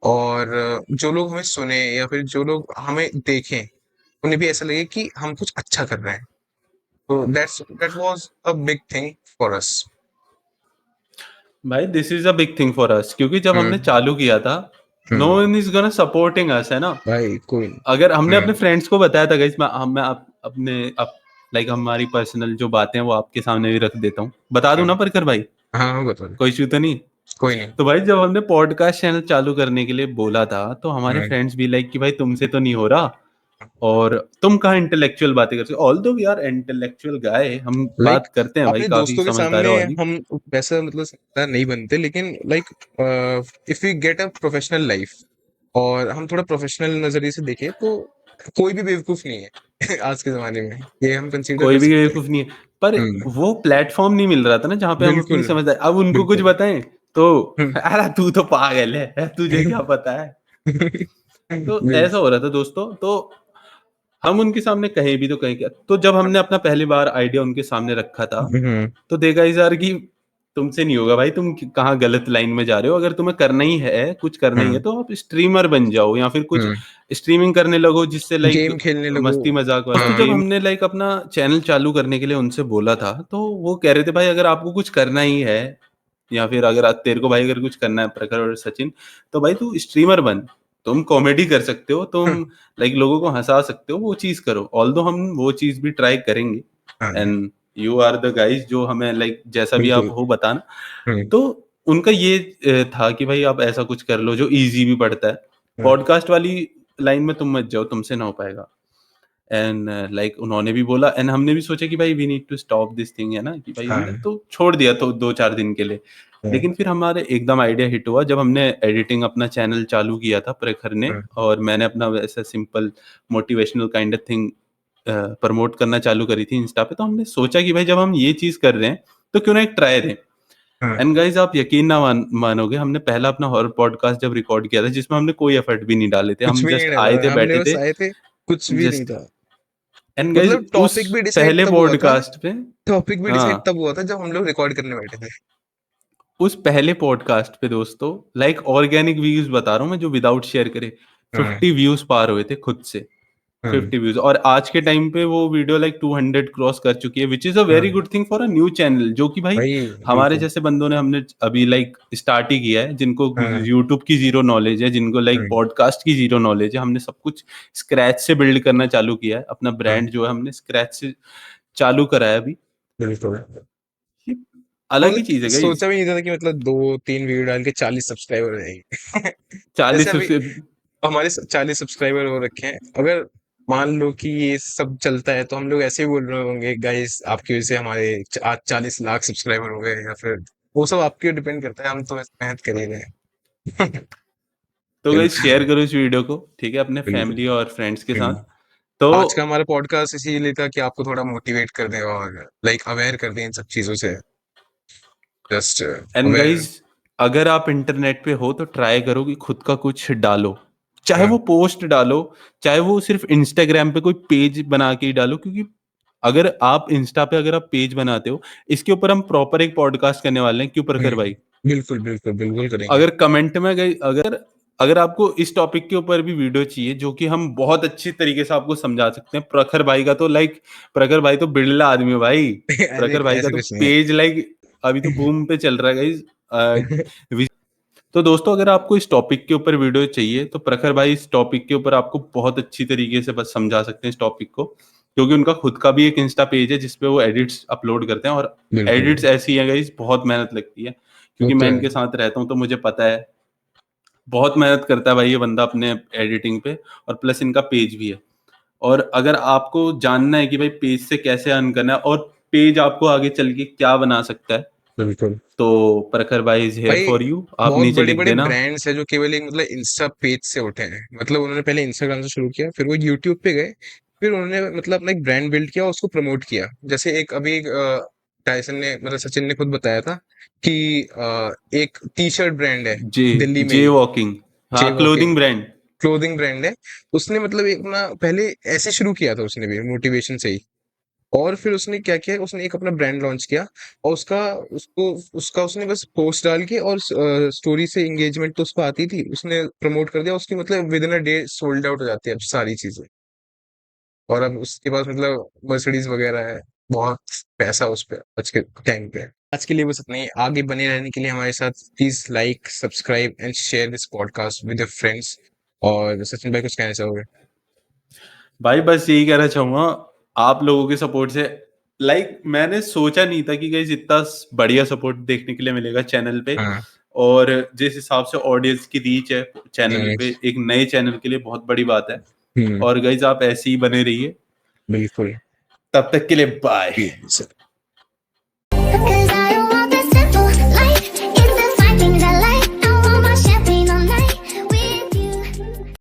[SPEAKER 1] और जो लोग हमें सुने या फिर जो लोग हमें देखें, उन्हें भी ऐसा लगे कि हम कुछ अच्छा कर रहे हैं। तो that was a big thing for us.
[SPEAKER 2] भाई this is a big thing for us, क्योंकि जब हमने
[SPEAKER 1] हम्म।
[SPEAKER 2] चालू किया था, no
[SPEAKER 1] hmm.
[SPEAKER 2] One is gonna supporting us, है ना।
[SPEAKER 1] भाई कोई नहीं।
[SPEAKER 2] अगर हमने अपने
[SPEAKER 1] हम्म।
[SPEAKER 2] फ्रेंड्स को बताया था गाइस, मैं अपने लाइक हमारी पर्सनल जो बातें हैं वो आपके सामने भी रख देता हूँ, बता दूं
[SPEAKER 1] हम्म।
[SPEAKER 2] ना प्रखर भाई,
[SPEAKER 1] हाँ हाँ, बता दे।
[SPEAKER 2] कोई इशू तो नहीं।
[SPEAKER 1] कोई नहीं।
[SPEAKER 2] तो भाई जब हमने पॉडकास्ट चैनल चालू करने के लिए बोला था, तो हमारे
[SPEAKER 1] हम्म।
[SPEAKER 2] फ्रेंड्स भी लाइक कि भाई तुमसे तो नहीं हो रहा, और तुम कहाँ इंटेलेक्चुअल बातें करते हो। ऑल्दो वी आर इंटेलेक्चुअल गाय, हम
[SPEAKER 1] लाइक
[SPEAKER 2] बात करते हैं भाई
[SPEAKER 1] अपने
[SPEAKER 2] काफी
[SPEAKER 1] दोस्तों के सामने
[SPEAKER 2] समझदारों वाली।
[SPEAKER 1] हम वैसा मतलब समझदार नहीं बनते, लेकिन like if you get a professional life और हम थोड़ा प्रोफेशनल नजरिए से देखें, तो कोई भी बेवकूफ नहीं है आज के जमाने में, ये हम कंसीडर
[SPEAKER 2] कोई
[SPEAKER 1] कर
[SPEAKER 2] भी
[SPEAKER 1] सकते हैं।
[SPEAKER 2] बेवकूफ नहीं है, पर
[SPEAKER 1] हम्म।
[SPEAKER 2] वो प्लेटफॉर्म नहीं मिल रहा था ना जहाँ पे हम अपनी
[SPEAKER 1] बिल्कुल
[SPEAKER 2] समझदारी, अब उनको कुछ
[SPEAKER 1] बिल्कुल।
[SPEAKER 2] बताएं तो
[SPEAKER 1] हम्म।
[SPEAKER 2] अरे तू तो पागल है, तुझे क्या पता है। तो ऐसा
[SPEAKER 1] बिल्कुल।
[SPEAKER 2] हो रहा था दोस्तों। तो हम उनके सामने कहीं भी तो कहीं क्या, तो जब हमने अपना पहली बार आइडिया उनके सामने रखा था,
[SPEAKER 1] हम्म।
[SPEAKER 2] तो देखा इस यार कि तुमसे नहीं होगा भाई, तुम कहाँ गलत लाइन में जा रहे हो। अगर तुम्हें करना ही है, कुछ करना ही है,
[SPEAKER 1] हम्म।
[SPEAKER 2] तो आप स्ट्रीमर बन जाओ या फिर कुछ
[SPEAKER 1] हम्म।
[SPEAKER 2] स्ट्रीमिंग करने लगो, जिससे लाइक
[SPEAKER 1] गेम खेलने लगो।
[SPEAKER 2] मस्ती मजाक वाला। तो
[SPEAKER 1] हाँ।
[SPEAKER 2] जब हमने लाइक अपना चैनल चालू करने के लिए उनसे बोला था, तो वो कह रहे थे भाई अगर आपको कुछ करना ही है, या फिर अगर तेरे को भाई अगर कुछ करना है प्रखर और सचिन, तो भाई तू स्ट्रीमर बन। तुम कॉमेडी कर सकते हो, तुम लाइक लोगों को हंसा सकते हो, वो चीज करो। ऑल्दो हम वो चीज भी ट्राई करेंगे,
[SPEAKER 1] हाँ।
[SPEAKER 2] And you are the guys जो हमें लाइक जैसा भी आप
[SPEAKER 1] बिल्कुल।
[SPEAKER 2] हो बताना।
[SPEAKER 1] हम्म।
[SPEAKER 2] तो उनका ये था कि भाई आप ऐसा कुछ कर लो जो इजी भी पड़ता है।
[SPEAKER 1] हाँ।
[SPEAKER 2] पॉडकास्ट वाली लाइन में तुम मत जाओ, तुमसे ना हो पाएगा। एंड लाइक उन्होंने भी बोला, एंड हमने भी सोचा कि भाई we need to stop this thing, है ना, कि भाई हमने
[SPEAKER 1] हाँ।
[SPEAKER 2] तो छोड़ दिया तो 2-4 दिन के लिए।
[SPEAKER 1] हाँ।
[SPEAKER 2] लेकिन फिर हमारे एकदम आइडिया हिट हुआ जब हमने एडिटिंग अपना चैनल चालू किया था प्रखर ने,
[SPEAKER 1] हाँ।
[SPEAKER 2] और मैंने अपना वैसा simple motivational kind of thing promote करना चालू करी थी इंस्टा पे। तो हमने सोचा कि भाई जब हम ये चीज कर रहे हैं तो क्यों ना एक ट्राई दें।
[SPEAKER 1] हाँ।
[SPEAKER 2] एंड गाइस आप यकीन ना मानोगे, हमने पहला अपना हॉरर पॉडकास्ट जब रिकॉर्ड किया था, जिसमें हमने कोई एफर्ट भी नहीं डाले थे,
[SPEAKER 1] कुछ
[SPEAKER 2] हम
[SPEAKER 1] भी नहीं
[SPEAKER 2] जस्ट
[SPEAKER 1] डाला
[SPEAKER 2] आए थे
[SPEAKER 1] था हमने,
[SPEAKER 2] बैठे
[SPEAKER 1] बस
[SPEAKER 2] थे
[SPEAKER 1] आए थे, कुछ भी नहीं
[SPEAKER 2] जस्ट।
[SPEAKER 1] था।
[SPEAKER 2] एंड गाइस
[SPEAKER 1] मतलब
[SPEAKER 2] उस
[SPEAKER 1] टॉपिक भी डिसाइड
[SPEAKER 2] पहले
[SPEAKER 1] तब हुआ था,
[SPEAKER 2] पॉडकास्ट पे,
[SPEAKER 1] टॉपिक भी डिसाइड
[SPEAKER 2] हाँ,
[SPEAKER 1] तब हुआ था जब हम लोग रिकॉर्ड करने बैठे थे।
[SPEAKER 2] उस पहले पॉडकास्ट पे दोस्तों, लाइक ऑर्गेनिक व्यूज बता रहा हूँ मैं, जो विदाउट शेयर करे,
[SPEAKER 1] हाँ।
[SPEAKER 2] 50 व्यूज पार हुए थे खुद से।
[SPEAKER 1] हाँ।
[SPEAKER 2] 50 व्यूज, और आज के टाइम पे वो वीडियो लाइक 200 क्रॉस कर चुकी है, विच इज अ वेरी
[SPEAKER 1] हाँ।
[SPEAKER 2] Good thing for a new channel. जो कि भाई
[SPEAKER 1] भाई
[SPEAKER 2] हमारे
[SPEAKER 1] बिल्कुल।
[SPEAKER 2] जैसे बंदों ने, हमने अभी लाइक स्टार्ट ही किया है, जिनको
[SPEAKER 1] हाँ।
[SPEAKER 2] यूट्यूब की जीरो नॉलेज है, जिनको लाइक
[SPEAKER 1] हाँ।
[SPEAKER 2] पॉडकास्ट की जीरो नॉलेज है, हमने सब कुछ स्क्रैच से बिल्ड करना चालू किया है। अपना
[SPEAKER 1] हाँ।
[SPEAKER 2] ब्रांड जो है हमने स्क्रैच से चालू करा है अभी।
[SPEAKER 1] बिल्कुल।
[SPEAKER 2] ये अलग ही
[SPEAKER 1] मतलब
[SPEAKER 2] चीज है गाइस।
[SPEAKER 1] सोचा भी नहीं था कि मतलब 2-3 वीडियो डाल के 40 सब्सक्राइबर हो जाएंगे। जैसे
[SPEAKER 2] 40
[SPEAKER 1] अभी
[SPEAKER 2] सबसे,
[SPEAKER 1] हमारे 40 सब्सक्राइबर हो रखे हैं, अगर मान लो कि ये सब चलता है तो हम लोग ऐसे ही बोल रहे होंगे, गाइस आपकी वजह से हमारे आज 40 लाख सब्सक्राइबर हो गए, या फिर वो सब आपके डिपेंड करता है, हम तो वैसे मेहनत कर ही रहे हैं।
[SPEAKER 2] तो गाइस
[SPEAKER 1] बिल्कुल,
[SPEAKER 2] शेयर करो इस वीडियो को, ठीक है, अपने
[SPEAKER 1] बिल्कुल।
[SPEAKER 2] फैमिली और फ्रेंड्स के साथ।
[SPEAKER 1] हुँ।
[SPEAKER 2] तो
[SPEAKER 1] आज का हमारा पॉडकास्ट इसीलिए था कि आपको थोड़ा मोटिवेट कर दें और लाइक अवेयर कर दें इन सब चीज़ों से। Just
[SPEAKER 2] and
[SPEAKER 1] aware.
[SPEAKER 2] गाइस, अगर आप इंटरनेट पे हो तो ट्राई करो कि खुद का कुछ डालो, चाहे
[SPEAKER 1] हाँ,
[SPEAKER 2] वो पोस्ट डालो, चाहे वो सिर्फ इंस्टाग्राम पे कोई पेज बना के ही डालो, क्योंकि अगर आप इंस्टा पे अगर आप पेज बनाते हो, इसके ऊपर हम प्रॉपर एक पॉडकास्ट करने वाले हैं, क्यों
[SPEAKER 1] हुँ।
[SPEAKER 2] प्रखर भाई?
[SPEAKER 1] बिल्कुल, बिल्कुल, बिल्कुल करेंगे।
[SPEAKER 2] अगर कमेंट में गई, अगर अगर आपको इस टॉपिक के ऊपर भी वीडियो चाहिए जो कि हम बहुत अच्छी तरीके से आपको समझा सकते हैं, प्रखर भाई का तो लाइक, प्रखर भाई तो बिरला आदमी है भाई।
[SPEAKER 1] अरे
[SPEAKER 2] प्रखर भाई का
[SPEAKER 1] ऐसा
[SPEAKER 2] तो
[SPEAKER 1] कुछ नहीं
[SPEAKER 2] पेज लाइक अभी तो बूम पे चल रहा है
[SPEAKER 1] है।
[SPEAKER 2] गाइज। तो दोस्तों, अगर आपको इस टॉपिक के ऊपर वीडियो चाहिए तो प्रखर भाई इस टॉपिक के ऊपर आपको बहुत अच्छी तरीके से बस समझा सकते हैं इस टॉपिक को, क्योंकि उनका खुद का भी एक इंस्टा पेज है जिसपे वो एडिट्स अपलोड करते हैं, और
[SPEAKER 1] बिल्कुल,
[SPEAKER 2] एडिट्स ऐसी है गाइस, बहुत मेहनत लगती है,
[SPEAKER 1] वो
[SPEAKER 2] क्योंकि
[SPEAKER 1] तो
[SPEAKER 2] मैं
[SPEAKER 1] है।
[SPEAKER 2] इनके साथ रहता हूँ तो मुझे पता है, बहुत मेहनत करता है भाई ये बंदा अपने एडिटिंग पे, और प्लस इनका पेज भी है। और अगर आपको जानना है कि भाई पेज से कैसे अर्न करना है और पेज आपको आगे चल के क्या बना सकता है,
[SPEAKER 1] बिल्कुल।
[SPEAKER 2] तो प्रखर भाई इज हेयर
[SPEAKER 1] भाई
[SPEAKER 2] फॉर यू, आप
[SPEAKER 1] बहुत
[SPEAKER 2] नीचे लिख
[SPEAKER 1] बड़े-बड़े
[SPEAKER 2] देना।
[SPEAKER 1] ब्रांड्स हैं जो केवल एक मतलब इंस्टा पेज से उठे हैं। मतलब उन्होंने पहले इंस्टाग्राम से शुरू किया, फिर वो यूट्यूब पे गए, फिर उन्होंने मतलब अपना एक ब्रांड बिल्ड किया और उसको प्रमोट किया। जैसे एक अभी टायसन ने मतलब सचिन ने खुद बताया था कि एक टी-शर्ट ब्रांड है
[SPEAKER 2] जे
[SPEAKER 1] दिल्ली में
[SPEAKER 2] जे
[SPEAKER 1] ही,
[SPEAKER 2] वॉकिंग, हाँ,
[SPEAKER 1] J
[SPEAKER 2] clothing
[SPEAKER 1] walking
[SPEAKER 2] brand.
[SPEAKER 1] Clothing brand है। उसने मतलब एक अपना पहले ऐसे शुरू किया था उसने भी मोटिवेशन से ही। और फिर उसने क्या किया, उसने एक अपना ब्रांड लॉन्च किया और उसका उसने बस पोस्ट डाल के और स्टोरी से एंगेजमेंट तो उसको आती थी, उसने प्रमोट कर दिया, उसकी मतलब with in a day sold out हो जाती है अब सारी चीजें। और अब उसके पास मतलब मर्सिडीज वगैरह है, बहुत पैसा उस पे आज के टाइम पे। आज के लिए बस इतना ही। आगे बने रहने के लिए हमारे साथ please like subscribe and share this podcast with your friends. और सचिन भाई कुछ कहना चाहोगे?
[SPEAKER 2] भाई बस यही कहना चाहूंगा, आप लोगों के सपोर्ट से, लाइक मैंने सोचा नहीं था कि गाइस इतना बढ़िया सपोर्ट देखने के लिए मिलेगा चैनल पे,
[SPEAKER 1] हाँ।
[SPEAKER 2] और जिस हिसाब से ऑडियंस की रीच है चैनल
[SPEAKER 1] हम्म।
[SPEAKER 2] पे, एक नए चैनल के लिए बहुत बड़ी बात है।
[SPEAKER 1] हम्म।
[SPEAKER 2] और गाइस आप ऐसे ही बने रहिए,
[SPEAKER 1] बिल्कुल।
[SPEAKER 2] तब तक के लिए बाय।
[SPEAKER 1] Yes.